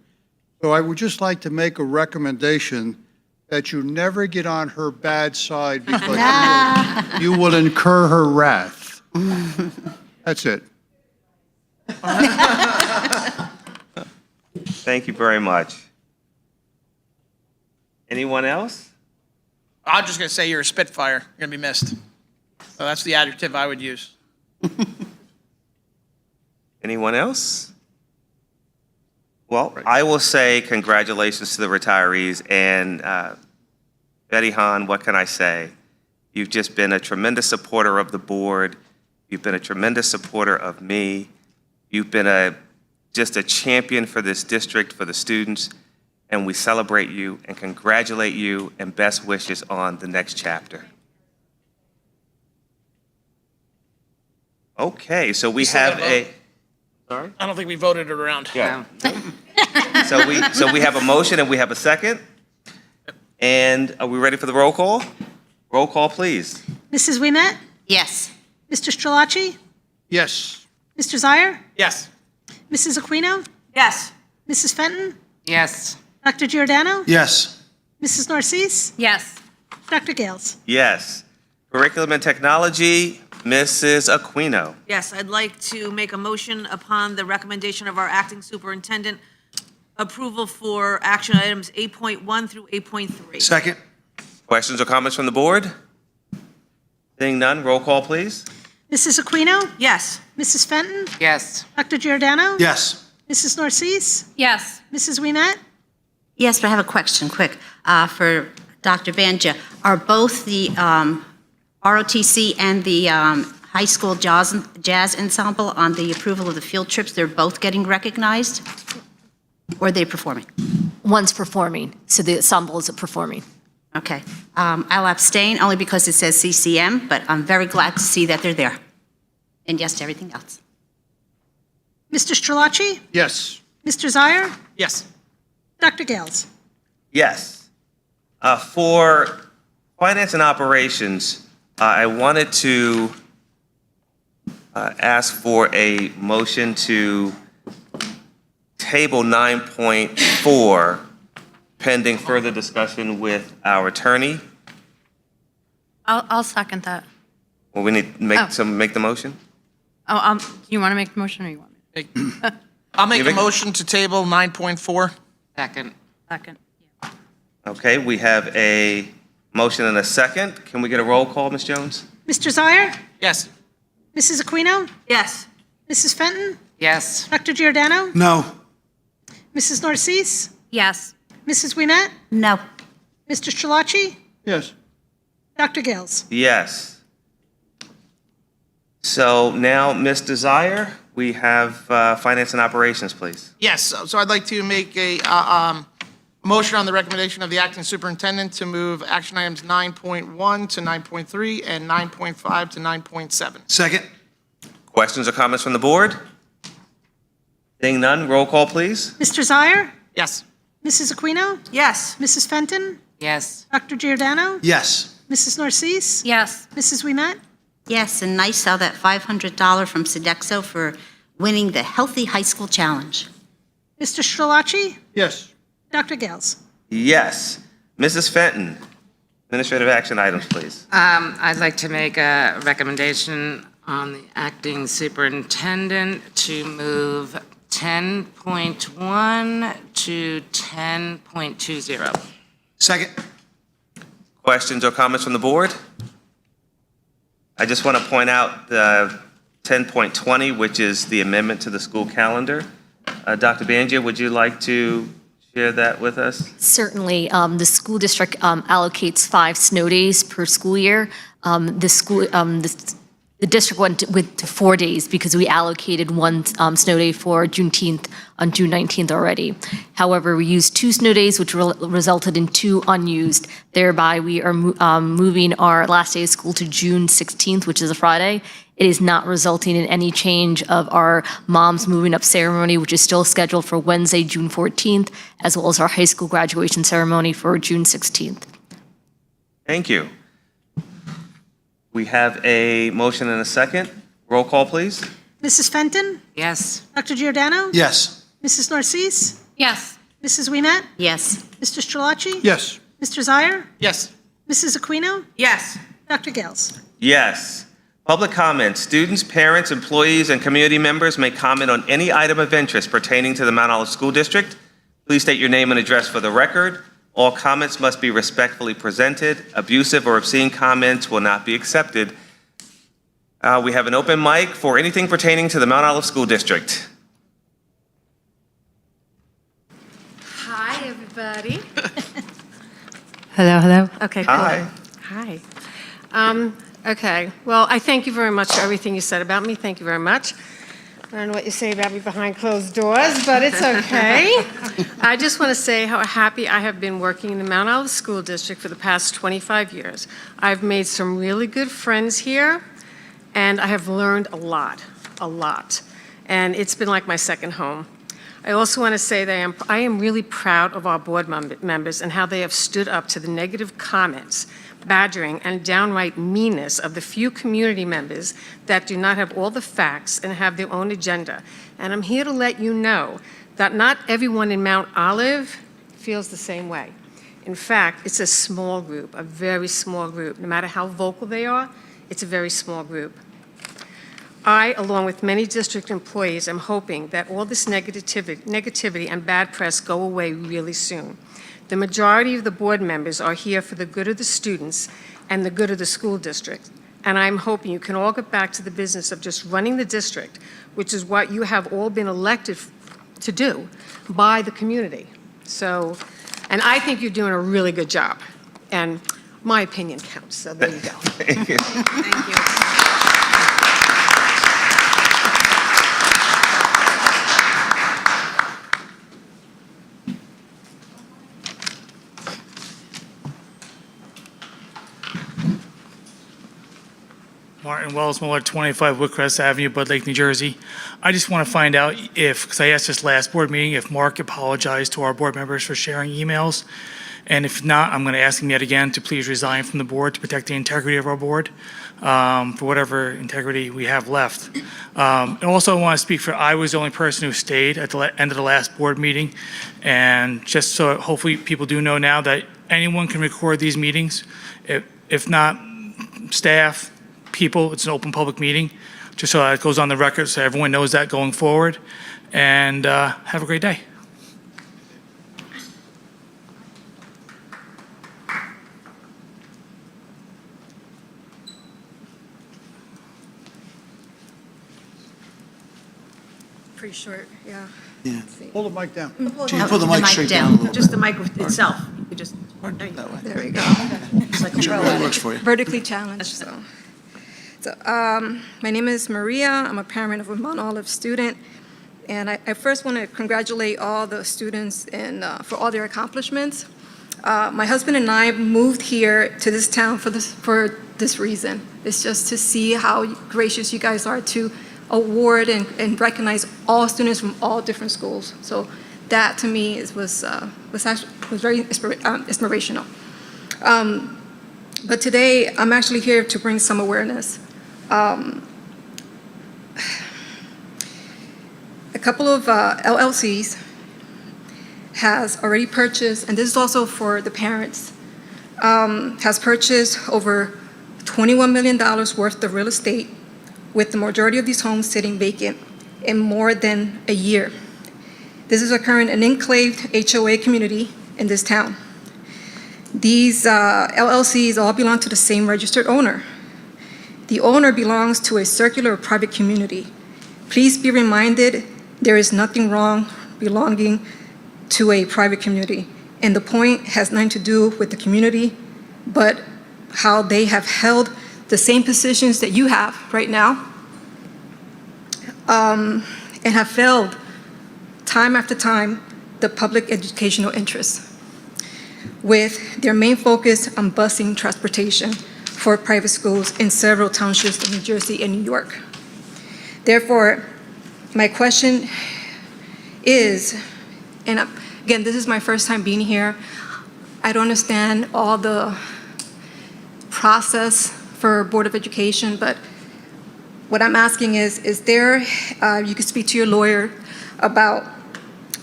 So I would just like to make a recommendation that you never get on her bad side because you will incur her wrath. That's it. Thank you very much. Anyone else? I'm just going to say you're a spitfire. You're going to be missed. So that's the adjective I would use. Anyone else? Well, I will say congratulations to the retirees, and Betty Hahn, what can I say? You've just been a tremendous supporter of the board. You've been a tremendous supporter of me. You've been just a champion for this district, for the students, and we celebrate you and congratulate you and best wishes on the next chapter. Okay, so we have a... Sorry? I don't think we voted it around. Yeah. So we have a motion and we have a second. And are we ready for the roll call? Roll call, please. Mrs. Ouimet? Yes. Mr. Strelacci? Yes. Mr. Zire? Yes. Mrs. Aquino? Yes. Mrs. Fenton? Yes. Dr. Giordano? Yes. Mrs. Narcisse? Yes. Dr. Gales? Yes. Curriculum and technology, Mrs. Aquino. Yes, I'd like to make a motion upon the recommendation of our acting superintendent, approval for action items 8.1 through 8.3. Second. Questions or comments from the board? Seeing none, roll call, please. Mrs. Aquino? Yes. Mrs. Fenton? Yes. Dr. Giordano? Yes. Mrs. Narcisse? Yes. Mrs. Ouimet? Yes, but I have a question, quick, for Dr. Banja. Are both the ROTC and the high school jazz ensemble on the approval of the field trips, they're both getting recognized? Or are they performing? One's performing, so the ensemble is performing. Okay. I'll abstain only because it says CCM, but I'm very glad to see that they're there. And yes to everything else. Mr. Strelacci? Yes. Mr. Zire? Yes. Dr. Gales? Yes. For finance and operations, I wanted to ask for a motion to table 9.4 pending further discussion with our attorney. I'll second that. Well, we need to make the motion? Oh, do you want to make the motion or you want me? I'll make a motion to table 9.4. Second. Second. Okay, we have a motion and a second. Can we get a roll call, Ms. Jones? Mr. Zire? Yes. Mrs. Aquino? Yes. Mrs. Fenton? Yes. Dr. Giordano? No. Mrs. Narcisse? Yes. Mrs. Wiemet? No. Mr. Strelacci? Yes. Dr. Gales? Yes. So now, Ms. Desire, we have finance and operations, please. Yes, so I'd like to make a motion on the recommendation of the acting superintendent to move action items 9.1 to 9.3 and 9.5 to 9.7. Second. Questions or comments from the board? Seeing none, roll call, please. Mr. Zire? Yes. Mrs. Aquino? Yes. Mrs. Fenton? Yes. Dr. Giordano? Yes. Mrs. Narcisse? Yes. Mrs. Wiemet? Yes, and nice how that $500 from Sodexo for winning the Healthy High School Challenge. Mr. Strelacci? Yes. Dr. Gales? Yes. Mrs. Fenton, administrative action items, please. I'd like to make a recommendation on the acting superintendent to move 10.1 to 10.20. Second. Questions or comments from the board? I just want to point out the 10.20, which is the amendment to the school calendar. Dr. Bangia, would you like to share that with us? Certainly. The school district allocates 5 snow days per school year. The district went to 4 days because we allocated 1 snow day for Juneteenth on June 19th already. However, we used 2 snow days, which resulted in 2 unused. Thereby, we are moving our last day of school to June 16th, which is a Friday. It is not resulting in any change of our Moms Moving Up ceremony, which is still scheduled for Wednesday, June 14th, as well as our high school graduation ceremony for June 16th. Thank you. We have a motion and a second. Roll call, please. Mrs. Fenton? Yes. Dr. Giordano? Yes. Mrs. Narcisse? Yes. Mrs. Wiemet? Yes. Mr. Strelacci? Yes. Mr. Zire? Yes. Mrs. Aquino? Yes. Dr. Gales? Yes. Public comment. Students, parents, employees, and community members may comment on any item of interest pertaining to the Mount Olive School District. Please state your name and address for the record. All comments must be respectfully presented. Abusive or obscene comments will not be accepted. We have an open mic for anything pertaining to the Mount Olive School District. Hi, everybody. Hello. Okay, Hi. Hi. Okay, well, I thank you very much for everything you said about me. Thank you very much. I don't know what you say about me behind closed doors, but it's okay. I just want to say how happy I have been working in the Mount Olive School District for the past 25 years. I've made some really good friends here, and I have learned a lot. And it's been like my second home. I also want to say that I am really proud of our board members and how they have stood up to the negative comments, badgering, and downright meanness of the few community members that do not have all the facts and have their own agenda. And I'm here to let you know that not everyone in Mount Olive feels the same way. In fact, it's a small group, a very small group. No matter how vocal they are, it's a very small group. I, along with many district employees, am hoping that all this negativity and bad press go away really soon. The majority of the board members are here for the good of the students and the good of the school district. And I'm hoping you can all get back to the business of just running the district, which is what you have all been elected to do by the community. So, and I think you're doing a really good job. And my opinion counts, so there you go. Thank you. Thank you. Martin Wells Muller, 25 Woodcrest Avenue, Bud Lake, New Jersey. I just want to find out if, because I asked this last board meeting, if Mark apologized to our board members for sharing emails. And if not, I'm going to ask him yet again to please resign from the board to protect the integrity of our board, for whatever integrity we have left. And also I want to speak for, I was the only person who stayed at the end of the last board meeting. And just so hopefully people do know now that anyone can record these meetings. If not staff, people, it's an open public meeting, just so that it goes on the record so everyone knows that going forward. And have a great day. Pretty short, yeah. Pull the mic down. Gene, pull the mic straight down a little bit. Just the mic itself. You could just, There we go. It's like a Really works for you. Vertically challenged, so. My name is Maria. I'm a parent of a Mount Olive student. And I first want to congratulate all the students and for all their accomplishments. My husband and I moved here to this town for this reason. It's just to see how gracious you guys are to award and recognize all students from all different schools. So that to me was very inspirational. But today I'm actually here to bring some awareness. A couple of LLCs has already purchased, and this is also for the parents, has purchased over $21 million worth of real estate, with the majority of these homes sitting vacant in more than a year. This is occurring in an enclaved HOA community in this town. These LLCs all belong to the same registered owner. The owner belongs to a circular or private community. Please be reminded there is nothing wrong belonging to a private community. And the point has nothing to do with the community, but how they have held the same positions that you have right now, and have failed time after time the public educational interests, with their main focus on busing transportation for private schools in several townships of New Jersey and New York. Therefore, my question is, and again, this is my first time being here, I don't understand all the process for Board of Education, but what I'm asking is there, you could speak to your lawyer about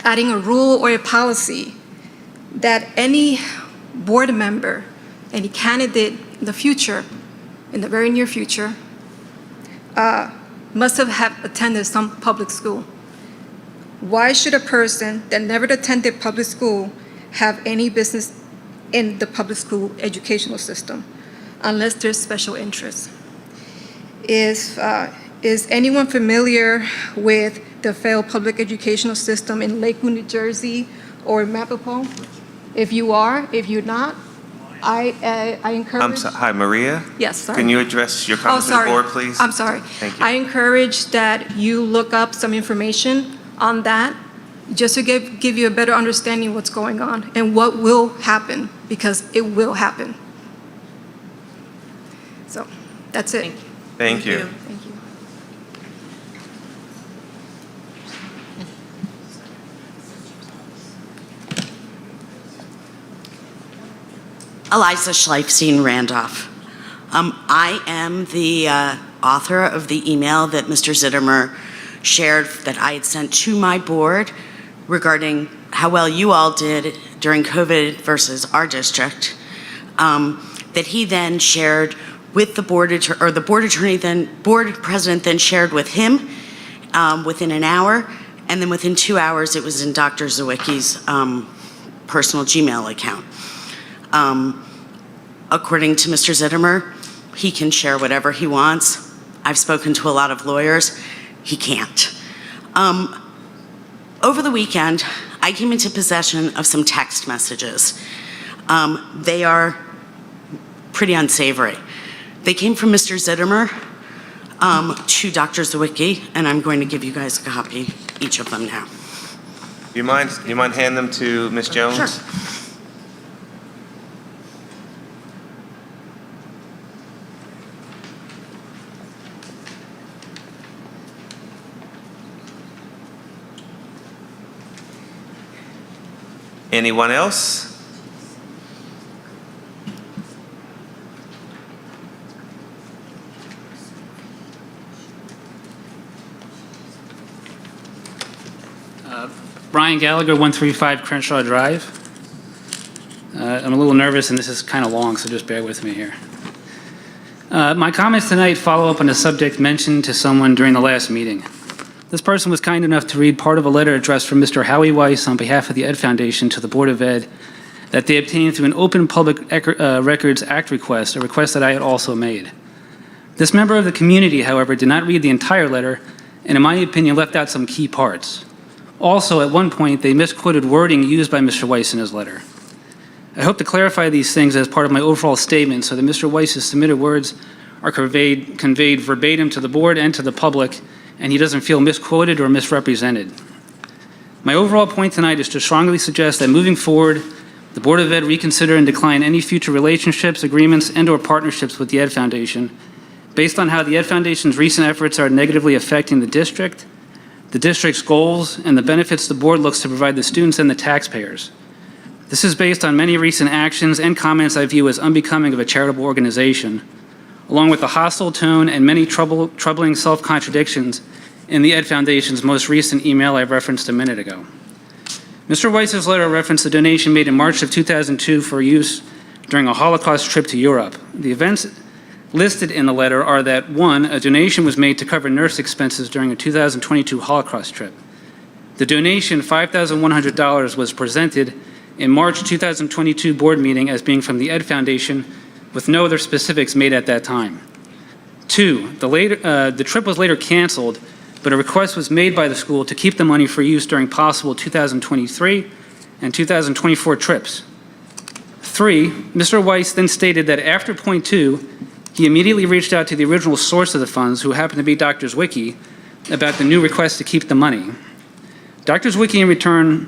adding a rule or a policy that any board member, any candidate in the future, in the very near future, must have attended some public school. Why should a person that never attended public school have any business in the public school educational system, unless there's special interest? Is anyone familiar with the failed public educational system in Lakewood, New Jersey, or Mapapo? If you are, if you're not, I encourage. Hi, Maria? Yes, sorry. Can you address your comments to the board, please? I'm sorry. Thank you. I encourage that you look up some information on that, just to give you a better understanding of what's going on and what will happen, because it will happen. So, that's it. Thank you. Thank you. Eliza Schleifstein Randolph. I am the author of the email that Mr. Zittimer shared that I had sent to my board regarding how well you all did during COVID versus our district, that he then shared with the board president then shared with him within an hour, and then within 2 hours it was in Dr. Zawicki's personal Gmail account. According to Mr. Zittimer, he can share whatever he wants. I've spoken to a lot of lawyers. He can't. Over the weekend, I came into possession of some text messages. They are pretty unsavory. They came from Mr. Zittimer to Dr. Zawicki, and I'm going to give you guys a copy, each of them now. Do you mind handing them to Ms. Jones? Sure. Anyone else? Brian Gallagher, 135 Crenshaw Drive. I'm a little nervous, and this is kind of long, so just bear with me here. My comments tonight follow up on a subject mentioned to someone during the last meeting. This person was kind enough to read part of a letter addressed from Mr. Howie Weiss on behalf of the Ed Foundation to the Board of Ed that they obtained through an Open Public Records Act request, a request that I had also made. This member of the community, however, did not read the entire letter, and in my opinion, left out some key parts. Also, at one point, they misquoted wording used by Mr. Weiss in his letter. I hope to clarify these things as part of my overall statement so that Mr. Weiss's submitted words are conveyed verbatim to the board and to the public, and he doesn't feel misquoted or misrepresented. My overall point tonight is to strongly suggest that moving forward, the Board of Ed reconsider and decline any future relationships, agreements, and/or partnerships with the Ed Foundation based on how the Ed Foundation's recent efforts are negatively affecting the district's goals, and the benefits the board looks to provide the students and the taxpayers. This is based on many recent actions and comments I view as unbecoming of a charitable organization, along with the hostile tone and many troubling self-contradictions in the Ed Foundation's most recent email I referenced a minute ago. Mr. Weiss's letter referenced a donation made in March of 2002 for use during a Holocaust trip to Europe. The events listed in the letter are that, 1, a donation was made to cover nurse expenses during a 2022 Holocaust trip. The donation, $5,100, was presented in March 2022 board meeting as being from the Ed Foundation, with no other specifics made at that time. 2, the trip was later canceled, but a request was made by the school to keep the money for use during possible 2023 and 2024 trips. 3, Mr. Weiss then stated that after point 2, he immediately reached out to the original source of the funds, who happened to be Dr. Zwicky, about the new request to keep the money. Dr. Zwicky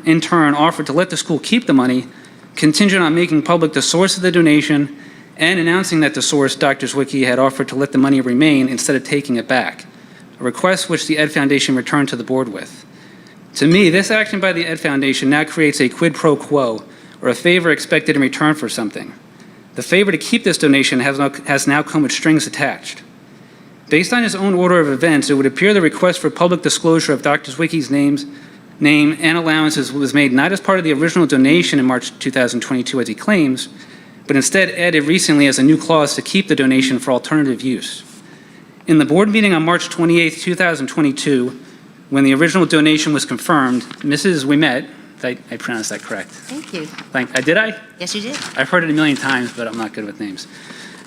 in turn offered to let the school keep the money, contingent on making public the source of the donation and announcing that the source, Dr. Zwicky, had offered to let the money remain instead of taking it back, a request which the Ed Foundation returned to the board with. To me, this action by the Ed Foundation now creates a quid pro quo, or a favor expected in return for something. The favor to keep this donation has now come with strings attached. Based on his own order of events, it would appear the request for public disclosure of Dr. Zwicky's name and allowances was made not as part of the original donation in March 2022 as he claims, but instead added recently as a new clause to keep the donation for alternative use. In the board meeting on March 28, 2022, when the original donation was confirmed, Mrs. Ouimet, I pronounced that correct. Thank you. Did I? Yes, you did. I've heard it a million times, but I'm not good with names.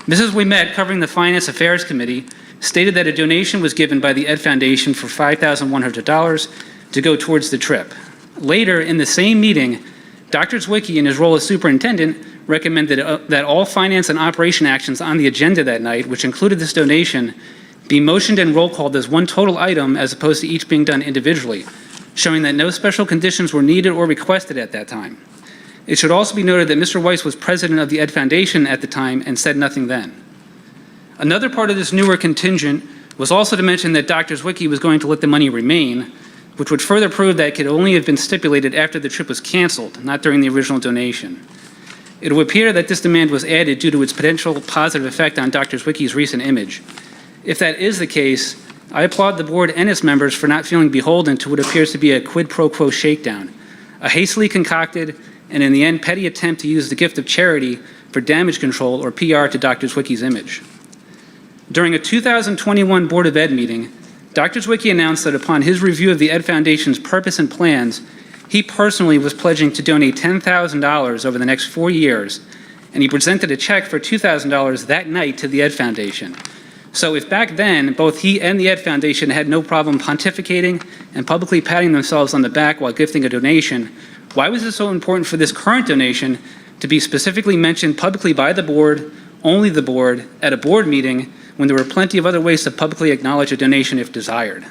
Mrs. Ouimet, covering the Finance Affairs Committee, stated that a donation was given by the Ed Foundation for $5,100 to go towards the trip. Later, in the same meeting, Dr. Zwicky, in his role as superintendent, recommended that all finance and operation actions on the agenda that night, which included this donation, be motioned and roll called as one total item as opposed to each being done individually, showing that no special conditions were needed or requested at that time. It should also be noted that Mr. Weiss was president of the Ed Foundation at the time and said nothing then. Another part of this newer contingent was also to mention that Dr. Zwicky was going to let the money remain, which would further prove that it could only have been stipulated after the trip was canceled, not during the original donation. It would appear that this demand was added due to its potential positive effect on Dr. Zwicky's recent image. If that is the case, I applaud the board and its members for not feeling beholden to what appears to be a quid pro quo shakedown, a hastily concocted and in the end petty attempt to use the gift of charity for damage control or PR to Dr. Zwicky's image. During a 2021 Board of Ed meeting, Dr. Zwicky announced that upon his review of the Ed Foundation's purpose and plans, he personally was pledging to donate $10,000 over the next 4 years, and he presented a check for $2,000 that night to the Ed Foundation. So if back then, both he and the Ed Foundation had no problem pontificating and publicly patting themselves on the back while gifting a donation, why was it so important for this current donation to be specifically mentioned publicly by the board, only the board, at a board meeting when there were plenty of other ways to publicly acknowledge a donation if desired?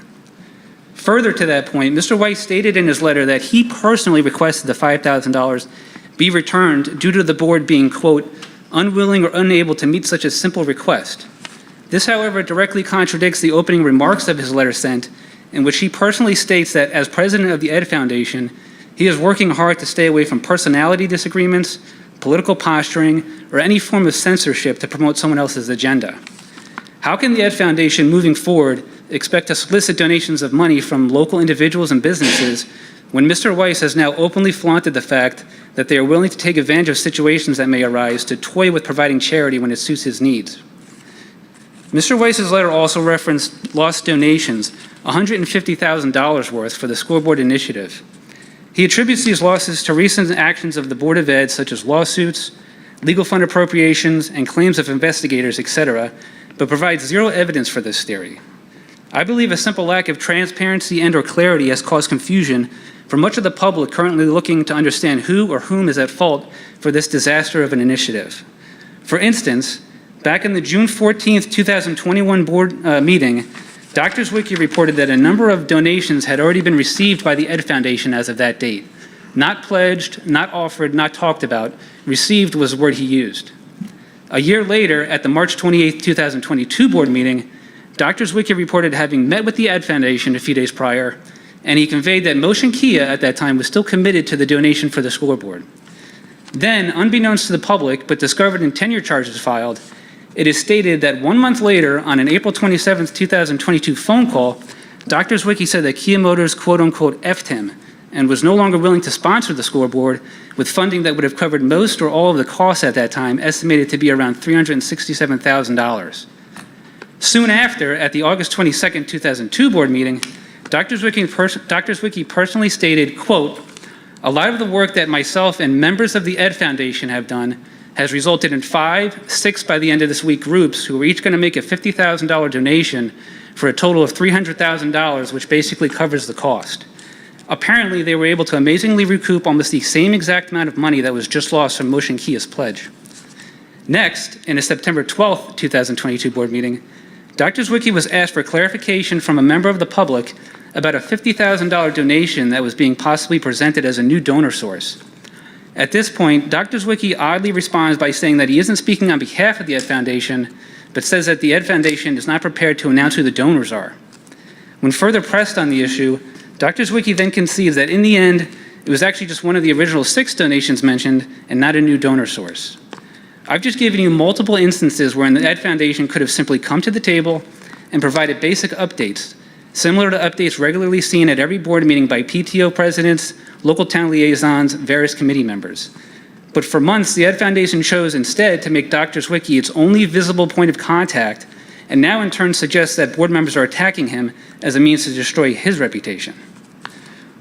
Further to that point, Mr. Weiss stated in his letter that he personally requested the $5,000 be returned due to the board being, quote, unwilling or unable to meet such a simple request. This, however, directly contradicts the opening remarks of his letter sent, in which he personally states that as president of the Ed Foundation, He is working hard to stay away from personality disagreements, political posturing, or any form of censorship to promote someone else's agenda. How can the Ed Foundation, moving forward, expect to solicit donations of money from local individuals and businesses when Mr. Weiss has now openly flaunted the fact that they are willing to take advantage of situations that may arise to toy with providing charity when it suits his needs? Mr. Weiss's letter also referenced lost donations, $150,000 worth for the scoreboard initiative. He attributes these losses to recent actions of the Board of Ed, such as lawsuits, legal fund appropriations, and claims of investigators, etc., but provides zero evidence for this theory. I believe a simple lack of transparency and/or clarity has caused confusion for much of the public currently looking to understand who or whom is at fault for this disaster of an initiative. For instance, back in the June 14th, 2021 board meeting, Dr. Zwicky reported that a number of donations had already been received by the Ed Foundation as of that date. Not pledged, not offered, not talked about. Received was the word he used. A year later, at the March 28th, 2022 board meeting, Dr. Zwicky reported having met with the Ed Foundation a few days prior, and he conveyed that Motion Kia at that time was still committed to the donation for the scoreboard. Then, unbeknownst to the public, but discovered in tenure charges filed, it is stated that 1 month later, on an April 27, 2022 phone call, Dr. Zwicky said that Kia Motors quote-unquote effed him and was no longer willing to sponsor the scoreboard with funding that would have covered most or all of the costs at that time, estimated to be around $367,000. Soon after, at the August 22, 2002 board meeting, Dr. Zwicky personally stated, quote, "A lot of the work that myself and members of the Ed Foundation have done has resulted in 5, 6 by the end of this week groups who are each going to make a $50,000 donation for a total of $300,000, which basically covers the cost. Apparently, they were able to amazingly recoup almost the same exact amount of money that was just lost from Motion Kia's pledge." Next, in a September 12, 2022 board meeting, Dr. Zwicky was asked for clarification from a member of the public about a $50,000 donation that was being possibly presented as a new donor source. At this point, Dr. Zwicky oddly responds by saying that he isn't speaking on behalf of the Ed Foundation, but says that the Ed Foundation is not prepared to announce who the donors are. When further pressed on the issue, Dr. Zwicky then concedes that in the end, it was actually just one of the original 6 donations mentioned and not a new donor source. I've just given you multiple instances where the Ed Foundation could have simply come to the table and provided basic updates, similar to updates regularly seen at every board meeting by PTO presidents, local town liaisons, various committee members. But for months, the Ed Foundation chose instead to make Dr. Zwicky its only visible point of contact, and now in turn suggests that board members are attacking him as a means to destroy his reputation.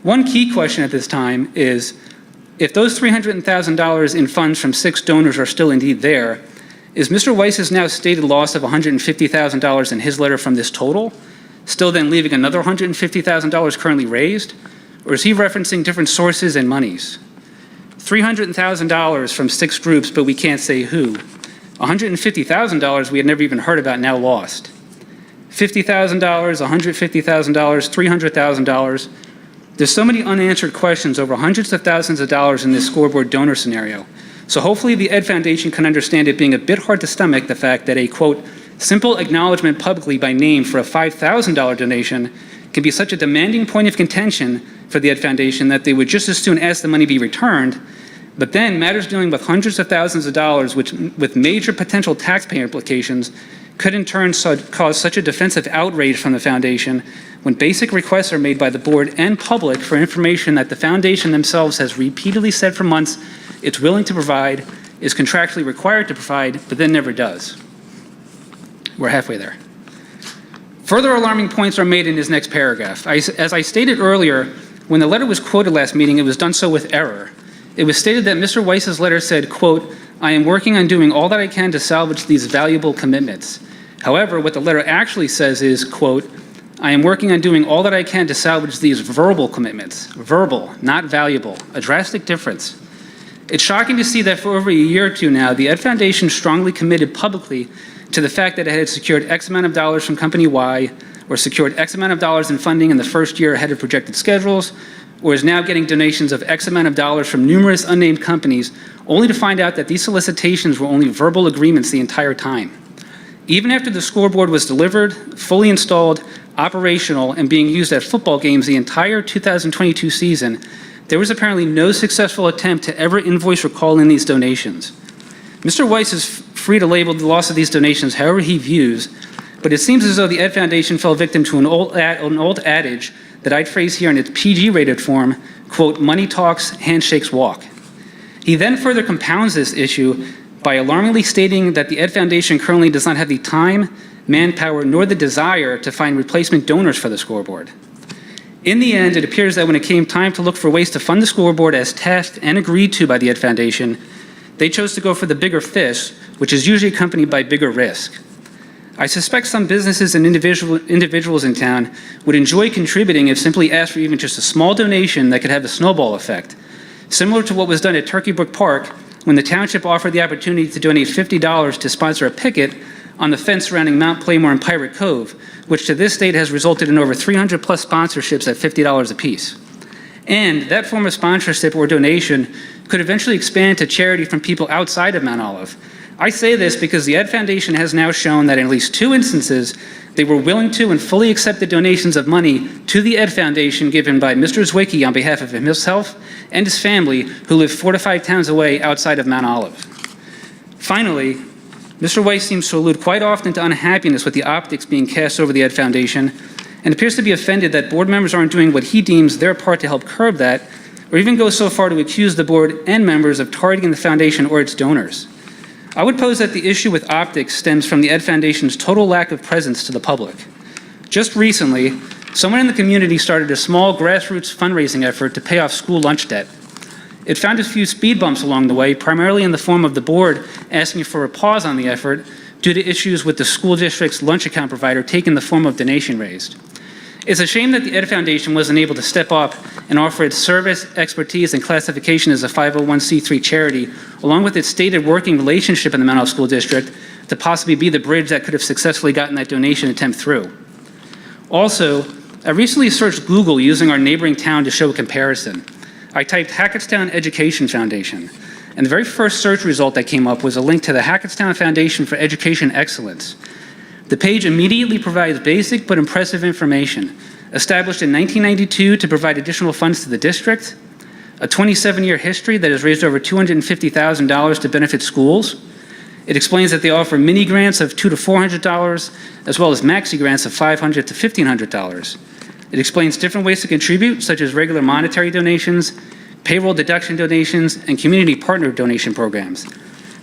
One key question at this time is, if those $300,000 in funds from 6 donors are still indeed there, is Mr. Weiss's now stated loss of $150,000 in his letter from this total still then leaving another $150,000 currently raised? Or is he referencing different sources and monies? $300,000 from 6 groups, but we can't say who. $150,000 we had never even heard about, now lost. $50,000, $150,000, $300,000. There's so many unanswered questions over hundreds of thousands of dollars in this scoreboard donor scenario. So hopefully the Ed Foundation can understand it being a bit hard to stomach the fact that a, quote, simple acknowledgement publicly by name for a $5,000 donation can be such a demanding point of contention for the Ed Foundation that they would just as soon ask the money be returned. But then matters dealing with hundreds of thousands of dollars, which with major potential taxpayer implications, could in turn cause such a defensive outrage from the Foundation when basic requests are made by the board and public for information that the Foundation themselves has repeatedly said for months it's willing to provide, is contractually required to provide, but then never does. We're halfway there. Further alarming points are made in his next paragraph. As I stated earlier, when the letter was quoted last meeting, it was done so with error. It was stated that Mr. Weiss's letter said, quote, "I am working on doing all that I can to salvage these valuable commitments." However, what the letter actually says is, quote, "I am working on doing all that I can to salvage these verbal commitments." Verbal, not valuable, a drastic difference. It's shocking to see that for over a year or two now, the Ed Foundation strongly committed publicly to the fact that it had secured X amount of dollars from Company Y, or secured X amount of dollars in funding in the first year ahead of projected schedules, or is now getting donations of X amount of dollars from numerous unnamed companies, only to find out that these solicitations were only verbal agreements the entire time. Even after the scoreboard was delivered, fully installed, operational, and being used at football games the entire 2022 season, there was apparently no successful attempt to ever invoice or call in these donations. Mr. Weiss is free to label the loss of these donations however he views, but it seems as though the Ed Foundation fell victim to an old adage that I'd phrase here in its PG-rated form, quote, money talks, handshakes walk. He then further compounds this issue by alarmingly stating that the Ed Foundation currently does not have the time, manpower, nor the desire to find replacement donors for the scoreboard. In the end, it appears that when it came time to look for ways to fund the scoreboard as tasked and agreed to by the Ed Foundation, they chose to go for the bigger fish, which is usually accompanied by bigger risk. I suspect some businesses and individuals in town would enjoy contributing if simply asked for even just a small donation that could have a snowball effect, similar to what was done at Turkey Brook Park when the township offered the opportunity to donate $50 to sponsor a picket on the fence surrounding Mount Playmore and Pirate Cove, which to this date has resulted in over 300 plus sponsorships at $50 apiece. And that form of sponsorship or donation could eventually expand to charity from people outside of Mount Olive. I say this because the Ed Foundation has now shown that in at least 2 instances, they were willing to and fully accept the donations of money to the Ed Foundation given by Mr. Zwicky on behalf of himself and his family who live 4 to 5 towns away outside of Mount Olive. Finally, Mr. Weiss seems to allude quite often to unhappiness with the optics being cast over the Ed Foundation and appears to be offended that board members aren't doing what he deems their part to help curb that, or even goes so far to accuse the board and members of targeting the foundation or its donors. I would pose that the issue with optics stems from the Ed Foundation's total lack of presence to the public. Just recently, someone in the community started a small grassroots fundraising effort to pay off school lunch debt. It found a few speed bumps along the way, primarily in the form of the board asking for a pause on the effort due to issues with the school district's lunch account provider taking the form of donation raised. It's a shame that the Ed Foundation wasn't able to step up and offer its service, expertise, and classification as a 501c3 charity, along with its stated working relationship in the Mount Olive School District, to possibly be the bridge that could have successfully gotten that donation attempt through. Also, I recently searched Google using our neighboring town to show a comparison. I typed Hackettstown Education Foundation, and the very first search result that came up was a link to the Hackettstown Foundation for Education Excellence. The page immediately provides basic but impressive information. Established in 1992 to provide additional funds to the district, a 27-year history that has raised over $250,000 to benefit schools. It explains that they offer mini grants of $200 to $400, as well as maxi grants of $500 to $1,500. It explains different ways to contribute, such as regular monetary donations, payroll deduction donations, and community partner donation programs.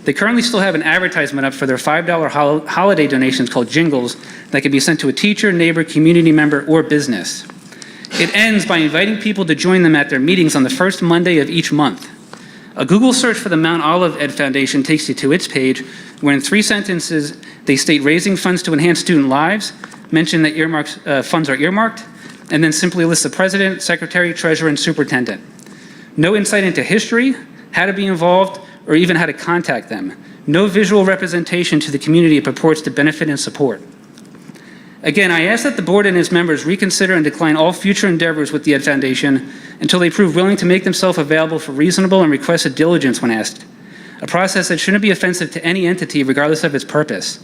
They currently still have an advertisement up for their $5 holiday donations called Jingles that can be sent to a teacher, neighbor, community member, or business. It ends by inviting people to join them at their meetings on the first Monday of each month. A Google search for the Mount Olive Ed Foundation takes you to its page, where in 3 sentences they state raising funds to enhance student lives, mention that funds are earmarked, and then simply list the president, secretary, treasurer, and superintendent. No insight into history, how to be involved, or even how to contact them. No visual representation to the community it purports to benefit and support. Again, I ask that the board and its members reconsider and decline all future endeavors with the Ed Foundation until they prove willing to make themselves available for reasonable and requested diligence when asked, a process that shouldn't be offensive to any entity regardless of its purpose.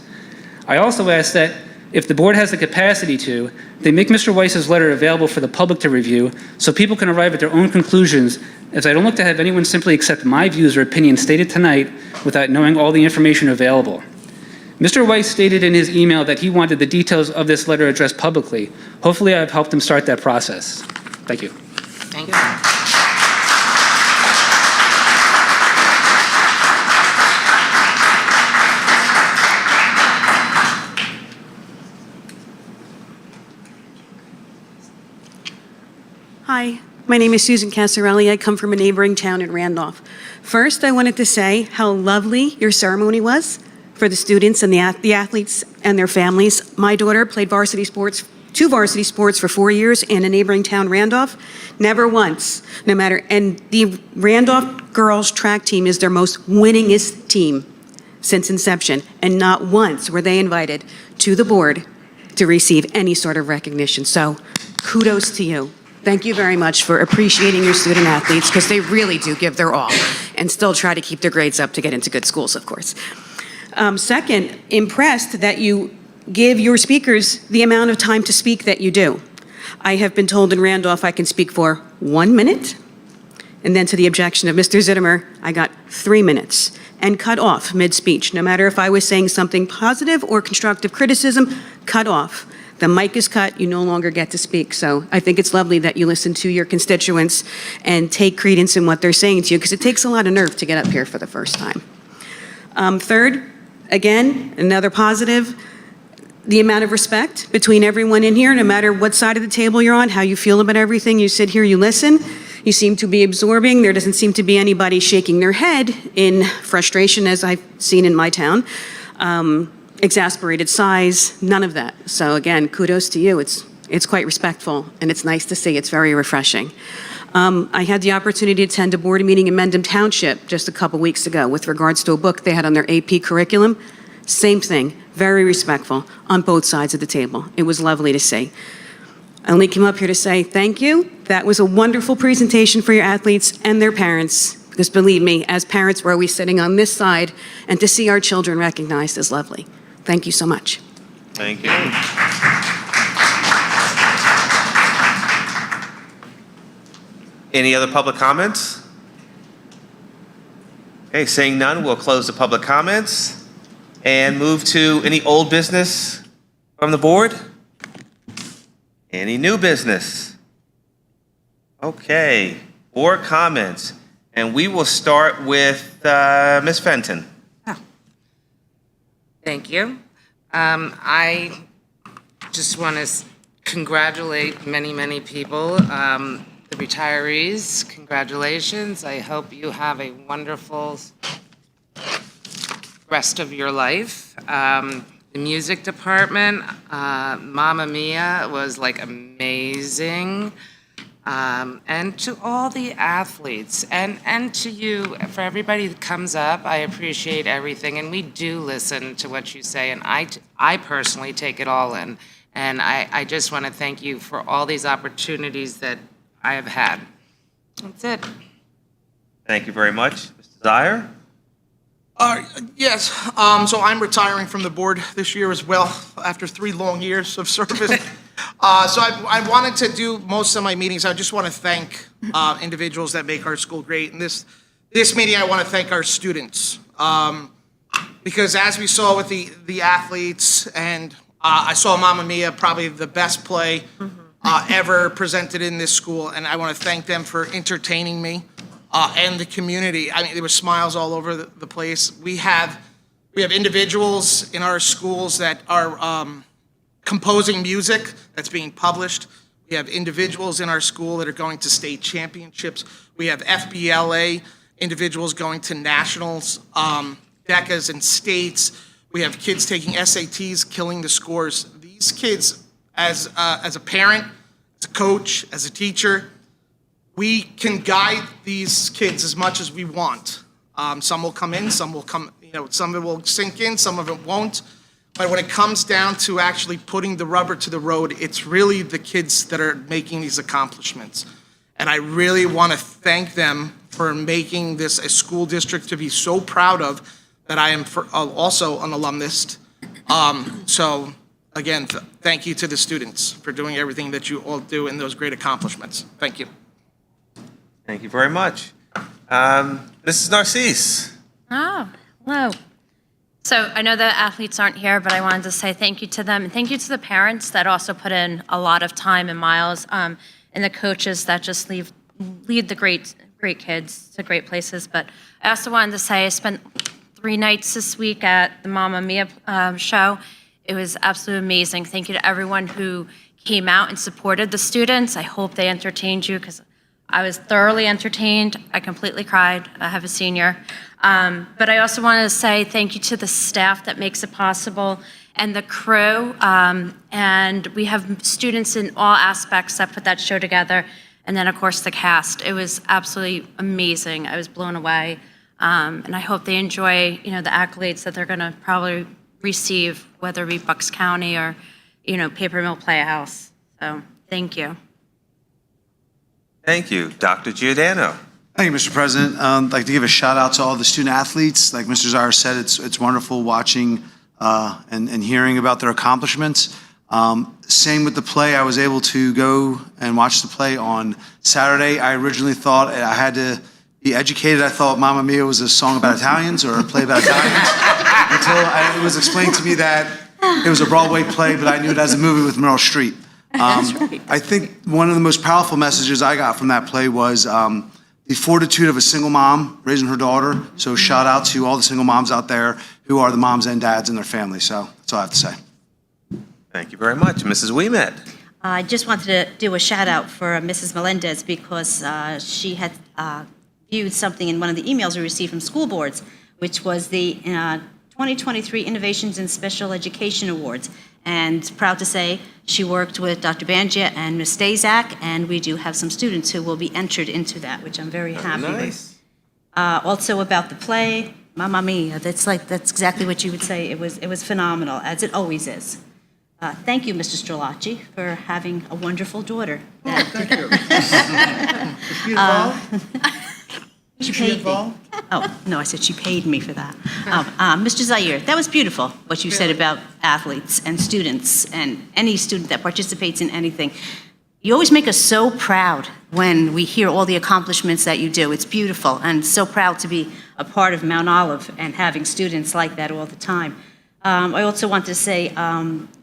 I also ask that if the board has the capacity to, they make Mr. Weiss's letter available for the public to review so people can arrive at their own conclusions, as I don't look to have anyone simply accept my views or opinions stated tonight without knowing all the information available. Mr. Weiss stated in his email that he wanted the details of this letter addressed publicly. Hopefully I've helped him start that process. Thank you. Thank you. Hi, my name is Susan Casarelli. I come from a neighboring town in Randolph. First, I wanted to say how lovely your ceremony was for the students and the athletes and their families. My daughter played varsity sports, 2 varsity sports for 4 years in a neighboring town, Randolph. Never once, no matter, and the Randolph girls track team is their most winningest team since inception, and not once were they invited to the board to receive any sort of recognition. So kudos to you. Thank you very much for appreciating your student athletes, because they really do give their all and still try to keep their grades up to get into good schools, of course. Second, impressed that you give your speakers the amount of time to speak that you do. I have been told in Randolph I can speak for 1 minute, And then to the objection of Mr. Zittimer, I got 3 minutes and cut off mid-speech. No matter if I was saying something positive or constructive criticism, cut off. The mic is cut, you no longer get to speak. So I think it's lovely that you listen to your constituents and take credence in what they're saying to you, because it takes a lot of nerve to get up here for the first time. Third, again, another positive, the amount of respect between everyone in here, no matter what side of the table you're on, how you feel about everything. You sit here, you listen, you seem to be absorbing. There doesn't seem to be anybody shaking their head in frustration, as I've seen in my town. Exasperated sighs, none of that. So again, kudos to you. It's quite respectful, and it's nice to see. It's very refreshing. I had the opportunity to attend a board meeting in Mendham Township just a couple weeks ago with regards to a book they had on their AP curriculum. Same thing, very respectful on both sides of the table. It was lovely to see. I only came up here to say thank you. That was a wonderful presentation for your athletes and their parents, because believe me, as parents, we're always sitting on this side, and to see our children recognized is lovely. Thank you so much. Thank you. Any other public comments? Okay, seeing none, we'll close the public comments and move to any old business from the board? Any new business? Okay, board comments. And we will start with Ms. Fenton. Thank you. I just want to congratulate many, many people. The retirees, congratulations. I hope you have a wonderful rest of your life. The music department, Mamma Mia was like amazing. And to all the athletes and to you, for everybody that comes up, I appreciate everything. And we do listen to what you say. And I personally take it all in. And I just want to thank you for all these opportunities that I have had. That's it. Thank you very much. Mr. Zire? Yes, so I'm retiring from the board this year as well, after 3 long years of service. So I wanted to do most of my meetings. I just want to thank individuals that make our school great. And this meeting, I want to thank our students. Because as we saw with the athletes, and I saw Mamma Mia, probably the best play ever presented in this school. And I want to thank them for entertaining me and the community. I mean, there were smiles all over the place. We have individuals in our schools that are composing music that's being published. We have individuals in our school that are going to state championships. We have FBLA individuals going to nationals, DECAs and states. We have kids taking SATs, killing the scores. These kids, as a parent, as a coach, as a teacher, we can guide these kids as much as we want. Some will come in, some will come, some of it will sink in, some of it won't. But when it comes down to actually putting the rubber to the road, it's really the kids that are making these accomplishments. And I really want to thank them for making this a school district to be so proud of, that I am also an alumnus. So again, thank you to the students for doing everything that you all do and those great accomplishments. Thank you. Thank you very much. Mrs. Narcisse. Oh, hello. So I know the athletes aren't here, but I wanted to say thank you to them. And thank you to the parents that also put in a lot of time and miles, and the coaches that just lead the great kids to great places. But I also wanted to say I spent 3 nights this week at the Mamma Mia show. It was absolutely amazing. Thank you to everyone who came out and supported the students. I hope they entertained you, because I was thoroughly entertained. I completely cried. I have a senior. But I also wanted to say thank you to the staff that makes it possible and the crew. And we have students in all aspects that put that show together. And then, of course, the cast. It was absolutely amazing. I was blown away. And I hope they enjoy, the accolades that they're going to probably receive, whether it be Bucks County or, Paper Mill Playhouse. So thank you. Thank you. Dr. Giordano. Thank you, Mr. President. I'd like to give a shout out to all the student athletes. Like Mr. Zire said, it's wonderful watching and hearing about their accomplishments. Same with the play. I was able to go and watch the play on Saturday. I originally thought I had to be educated. I thought Mamma Mia was a song about Italians or a play about Italians until it was explained to me that it was a Broadway play, but I knew it as a movie with Meryl Streep. I think one of the most powerful messages I got from that play was the fortitude of a single mom raising her daughter. So shout out to all the single moms out there who are the moms and dads in their family. So that's all I have to say. Thank you very much. Mrs. Ouimet. I just wanted to do a shout out for Mrs. Melendez because she had viewed something in one of the emails we received from school boards, which was the 2023 Innovations in Special Education Awards. And proud to say she worked with Dr. Bangia and Ms. Stazak, and we do have some students who will be entered into that, which I'm very happy with. Also about the play, Mamma Mia, that's exactly what you would say. It was phenomenal, as it always is. Thank you, Mr. Strelacci, for having a wonderful daughter. Thank you. Is she involved? She paid me. Oh, no, I said she paid me for that. Mr. Zaire, that was beautiful, what you said about athletes and students and any student that participates in anything. You always make us so proud when we hear all the accomplishments that you do. It's beautiful, and so proud to be a part of Mount Olive and having students like that all the time. I also want to say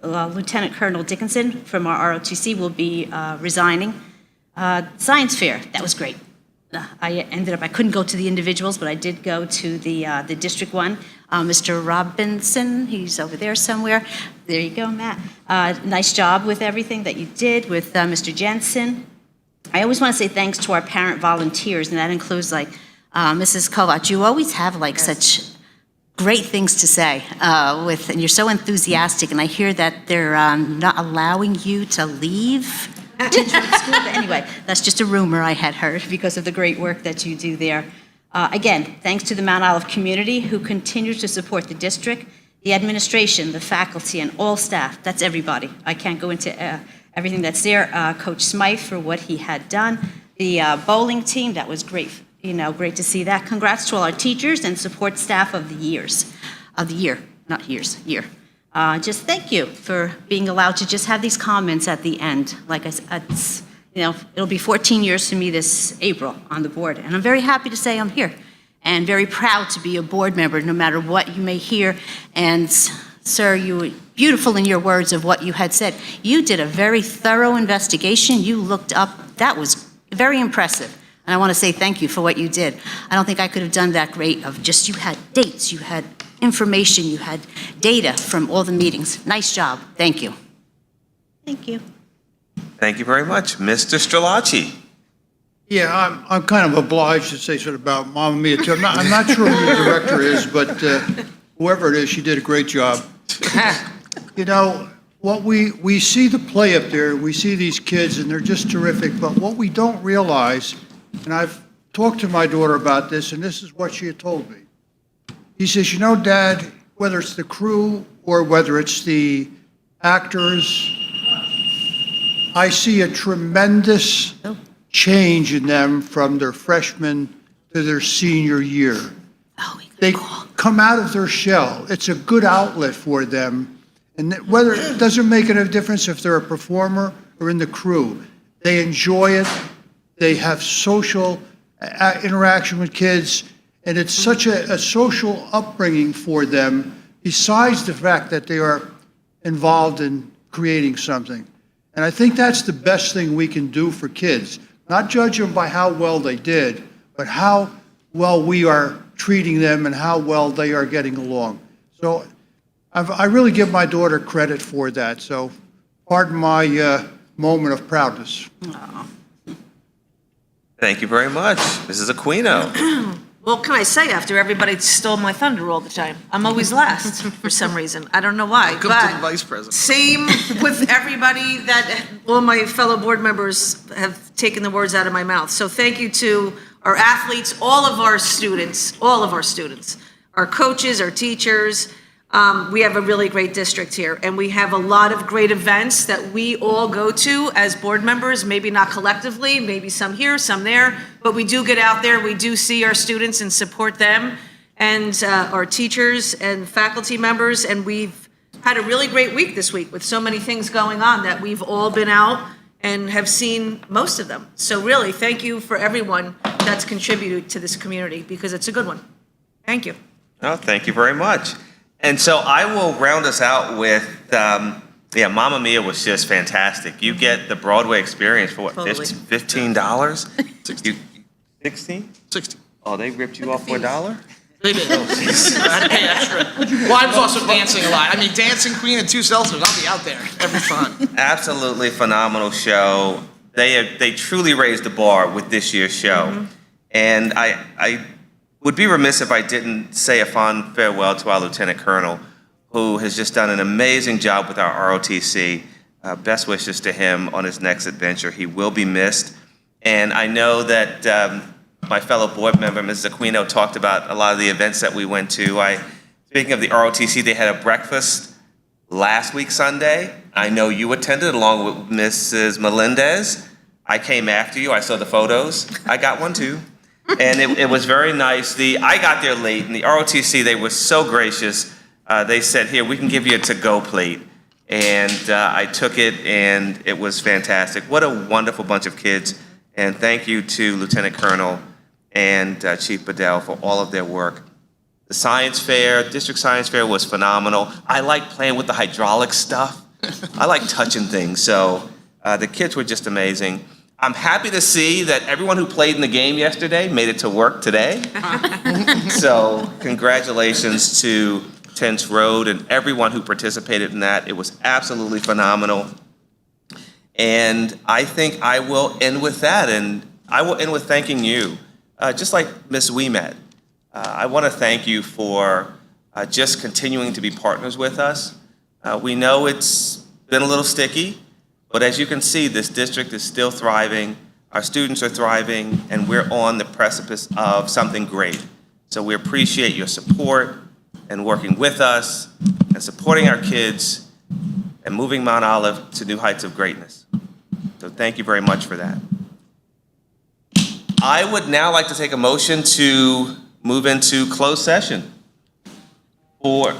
Lieutenant Colonel Dickinson from our ROTC will be resigning. Science fair, that was great. I couldn't go to the individuals, but I did go to the district one. Mr. Robinson, he's over there somewhere. There you go, Matt. Nice job with everything that you did with Mr. Jensen. I always want to say thanks to our parent volunteers, and that includes Mrs. Kovac. You always have such great things to say and you're so enthusiastic, and I hear that they're not allowing you to leave to join school. But anyway, that's just a rumor I had heard because of the great work that you do there. Again, thanks to the Mount Olive community who continues to support the district, the administration, the faculty, and all staff. That's everybody. I can't go into everything that's there. Coach Smythe for what he had done. The bowling team, that was great. Great to see that. Congrats to all our teachers and support staff of the year. Just thank you for being allowed to just have these comments at the end. Like I said, it'll be 14 years to me this April on the board, and I'm very happy to say I'm here and very proud to be a board member, no matter what you may hear. And sir, you were beautiful in your words of what you had said. You did a very thorough investigation. You looked up. That was very impressive. And I want to say thank you for what you did. I don't think I could have done that great of just, you had dates, you had information, you had data from all the meetings. Nice job. Thank you. Thank you. Thank you very much. Mr. Strelacci. Yeah, I'm kind of obliged to say something about Mamma Mia, too. I'm not sure who the director is, but whoever it is, she did a great job. What we see the play up there, we see these kids, and they're just terrific, but what we don't realize, and I've talked to my daughter about this, and this is what she had told me. He says, Dad, whether it's the crew or whether it's the actors, I see a tremendous change in them from their freshman to their senior year. They come out of their shell. It's a good outlet for them. And whether it doesn't make any difference if they're a performer or in the crew. They enjoy it. They have social interaction with kids. And it's such a social upbringing for them, besides the fact that they are involved in creating something. And I think that's the best thing we can do for kids. Not judge them by how well they did, but how well we are treating them and how well they are getting along. So I really give my daughter credit for that. So pardon my moment of proudness. Thank you very much. Mrs. Aquino. What can I say after everybody stole my thunder all the time? I'm always last for some reason. I don't know why. Welcome to the vice president. Same with everybody that all my fellow board members have taken the words out of my mouth. So thank you to our athletes, all of our students, our coaches, our teachers. We have a really great district here, and we have a lot of great events that we all go to as board members, maybe not collectively, maybe some here, some there, but we do get out there, we do see our students and support them, and our teachers and faculty members, and we've had a really great week this week with so many things going on that we've all been out and have seen most of them. So really, thank you for everyone that's contributed to this community because it's a good one. Thank you. Oh, thank you very much. And so I will round us out with, Mamma Mia was just fantastic. You get the Broadway experience for what, Totally. $15? 60. 16? 60. Oh, they ripped you off for $1? They did. I had to pay extra. Well, I was also dancing a lot. I mean, Dancing Queen and 2 seltzers, I'll be out there every time. Absolutely phenomenal show. They truly raised the bar with this year's show. And I would be remiss if I didn't say a fond farewell to our Lieutenant Colonel, who has just done an amazing job with our ROTC. Best wishes to him on his next adventure. He will be missed. And I know that my fellow board member, Mrs. Aquino, talked about a lot of the events that we went to. Speaking of the ROTC, they had a breakfast last week, Sunday. I know you attended along with Mrs. Melendez. I came after you. I saw the photos. I got one too. And it was very nice. I got there late, and the ROTC, they were so gracious. They said, here, we can give you a to-go plate. And I took it, and it was fantastic. What a wonderful bunch of kids. And thank you to Lieutenant Colonel and Chief Bedell for all of their work. The science fair, district science fair was phenomenal. I like playing with the hydraulic stuff. I like touching things. So the kids were just amazing. I'm happy to see that everyone who played in the game yesterday made it to work today. So congratulations to Tense Road and everyone who participated in that. It was absolutely phenomenal. And I think I will end with that. And I will end with thanking you. Just like Ms. Ouimet, I want to thank you for just continuing to be partners with us. We know it's been a little sticky, but as you can see, this district is still thriving, our students are thriving, and we're on the precipice of something great. So we appreciate your support and working with us and supporting our kids and moving Mount Olive to new heights of greatness. So thank you very much for that. I would now like to take a motion to move into closed session for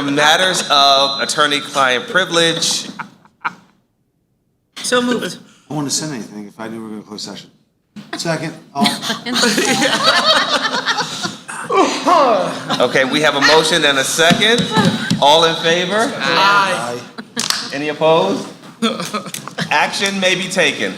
matters of attorney-client privilege. So moved. I wouldn't have said anything if I knew we were going to close session. Second. Okay, we have a motion and a second. All in favor? Aye. Any opposed? Action may be taken.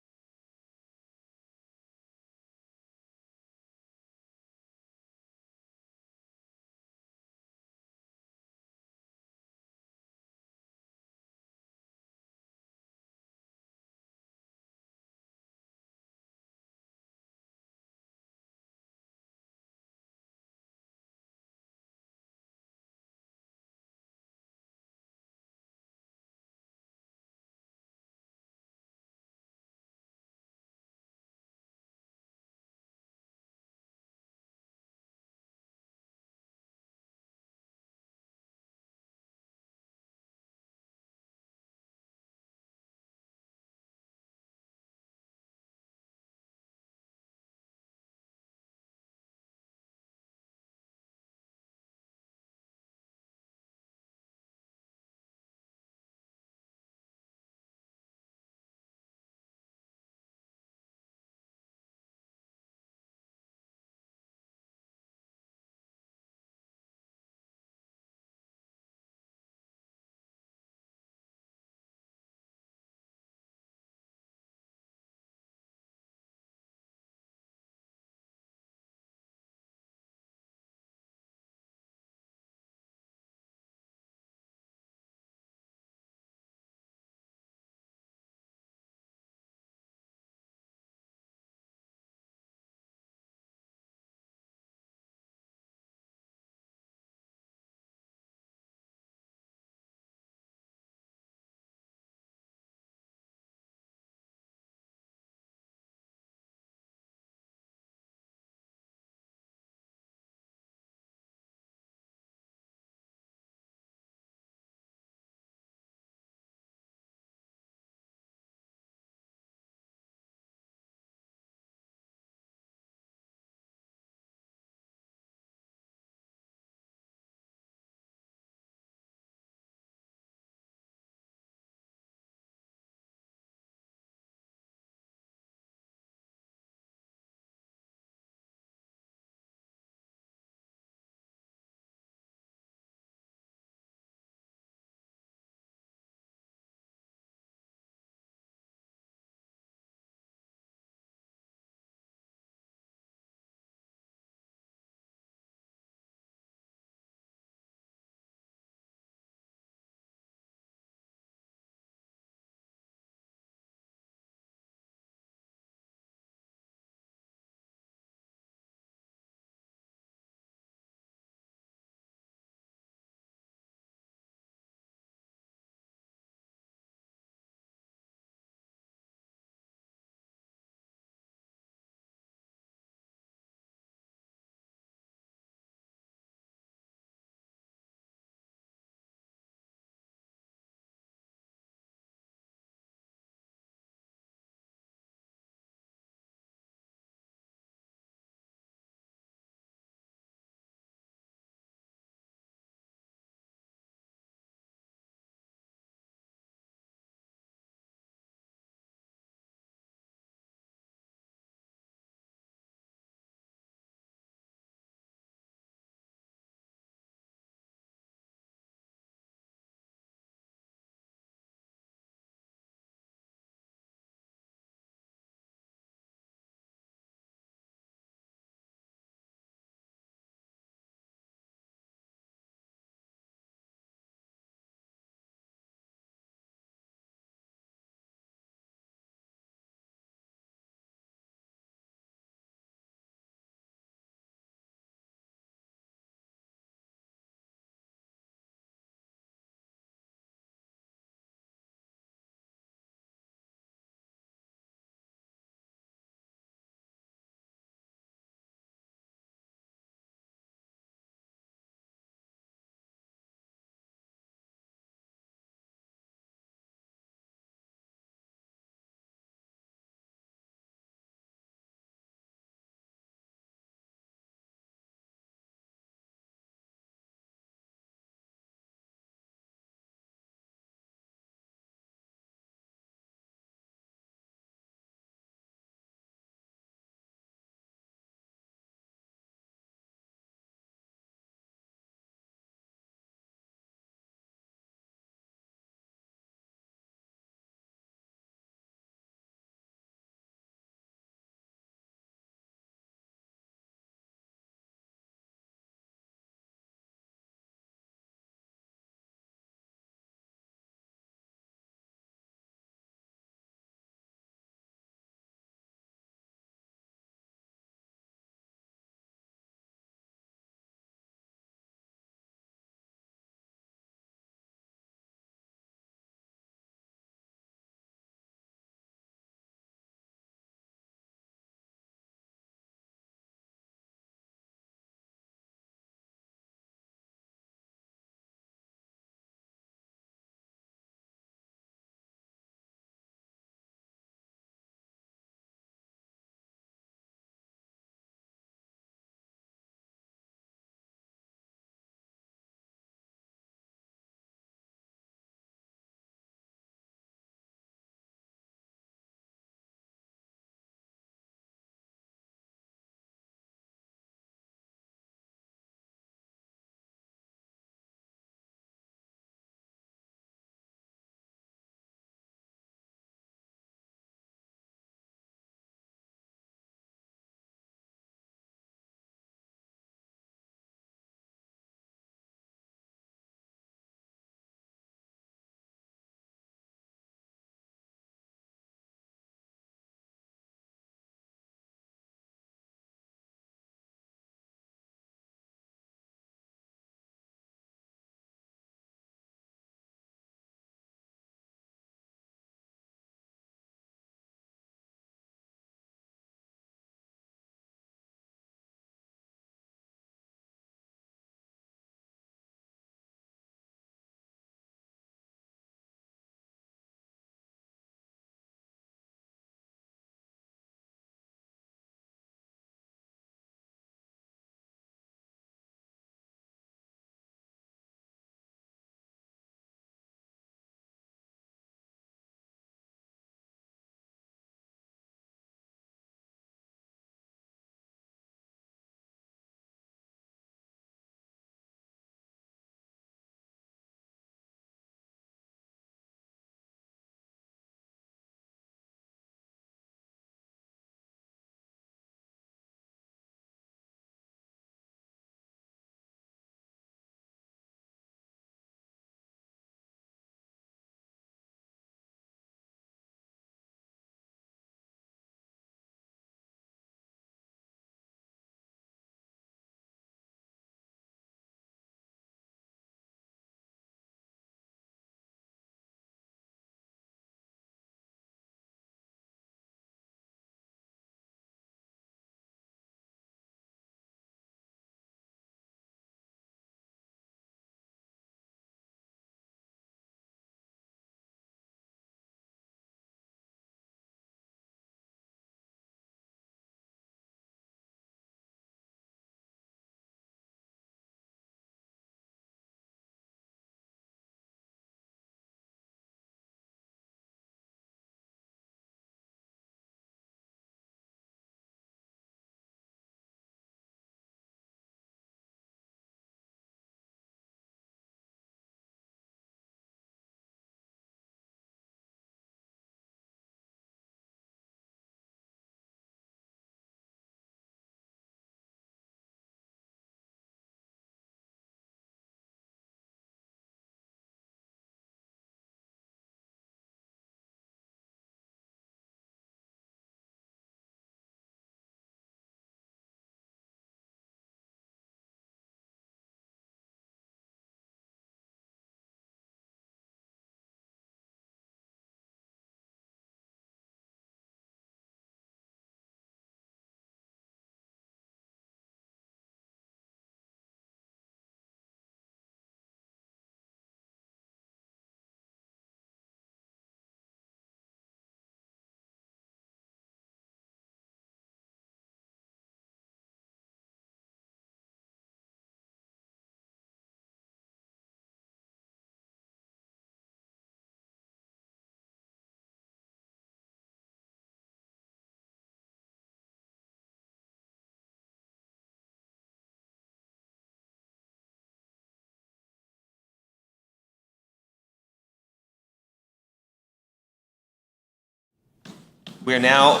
We are now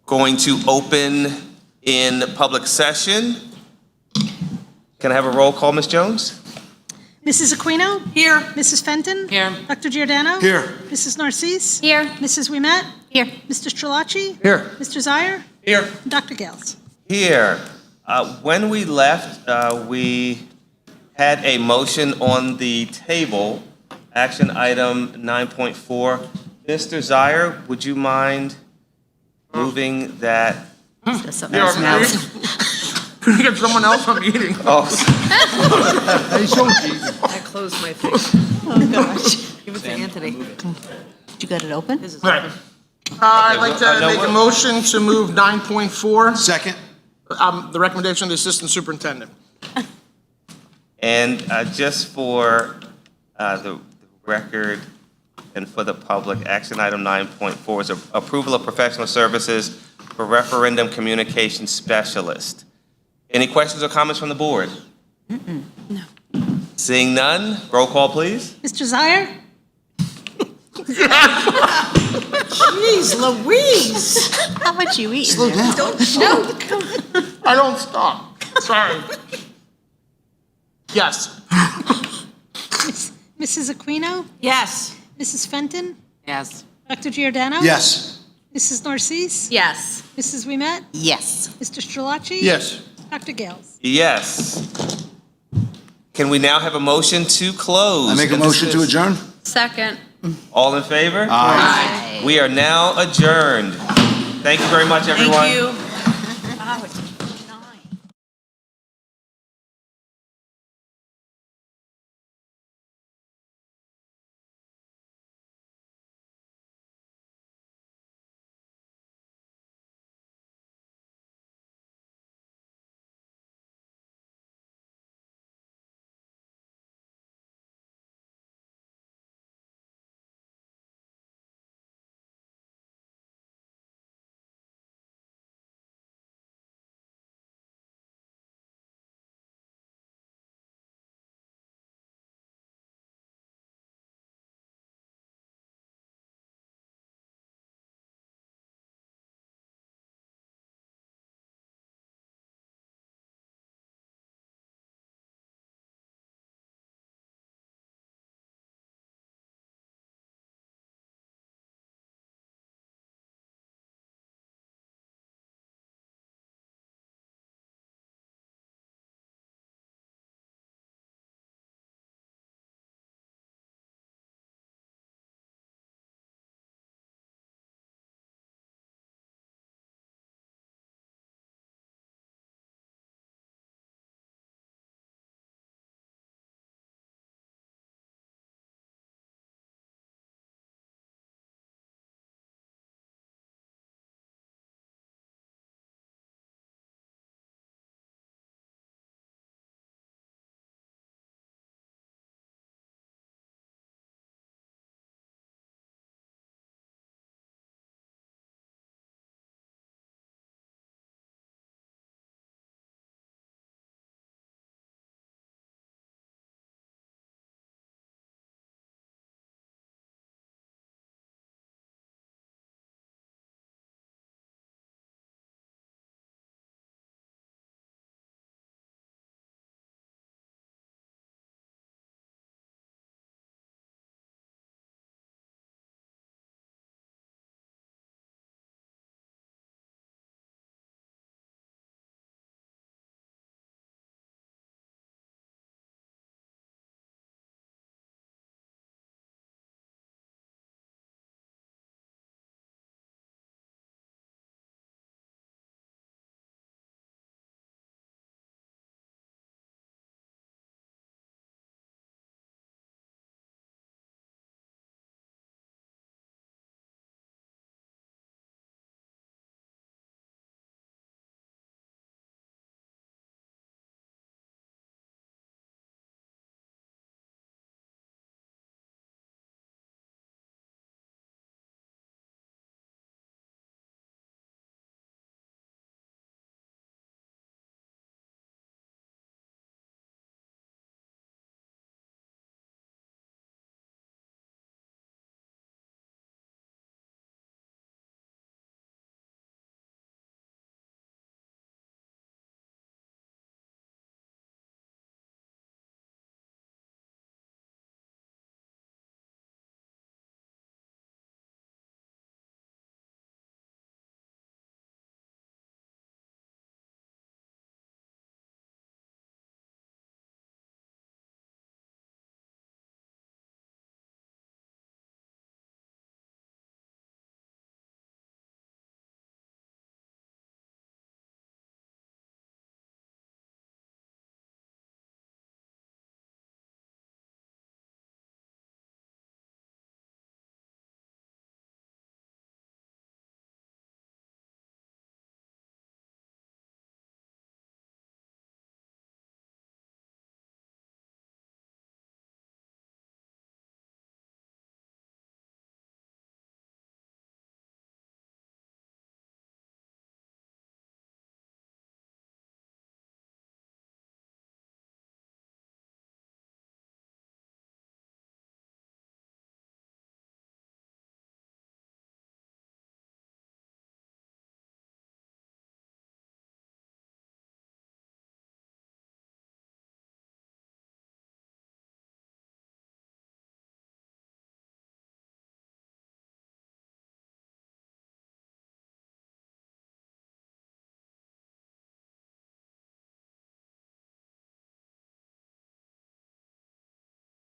going to open in public session. Can I have a roll call, Ms. Jones? Mrs. Aquino? Here. Mrs. Fenton? Here. Dr. Giordano? Here. Mrs. Narcisse? Here. Mrs. Ouimet? Here. Mr. Strelacci? Here. Mr. Zire? Here. Dr. Gales? Here. When we left, we had a motion on the table, action item 9.4. Mr. Zire, would you mind moving that? Can we get someone else from eating? Oh, I closed my thing. Oh, gosh. Give it to Anthony. You got it open? Right. I'd like to make a motion to move 9.4, Second. the recommendation of the Assistant Superintendent. and just for the record and for the public, action item 9.4 is approval of professional services for referendum communication specialist. Any questions or comments from the board? No. Seeing none, roll call, please. Mr. Zire? Jeez Louise. How much you eat? Slow down. I don't stop. Sorry. Yes. Mrs. Aquino? Yes. Mrs. Fenton? Yes. Dr. Giordano? Yes. Mrs. Narcisse? Yes. Mrs. Ouimet? Yes. Mr. Strelacci? Yes. Dr. Gales? Yes. Can we now have a motion to close? I make a and motion to dismiss? adjourn? Second. All in favor? Aye. We are now adjourned. Thank you very much, everyone. Thank you.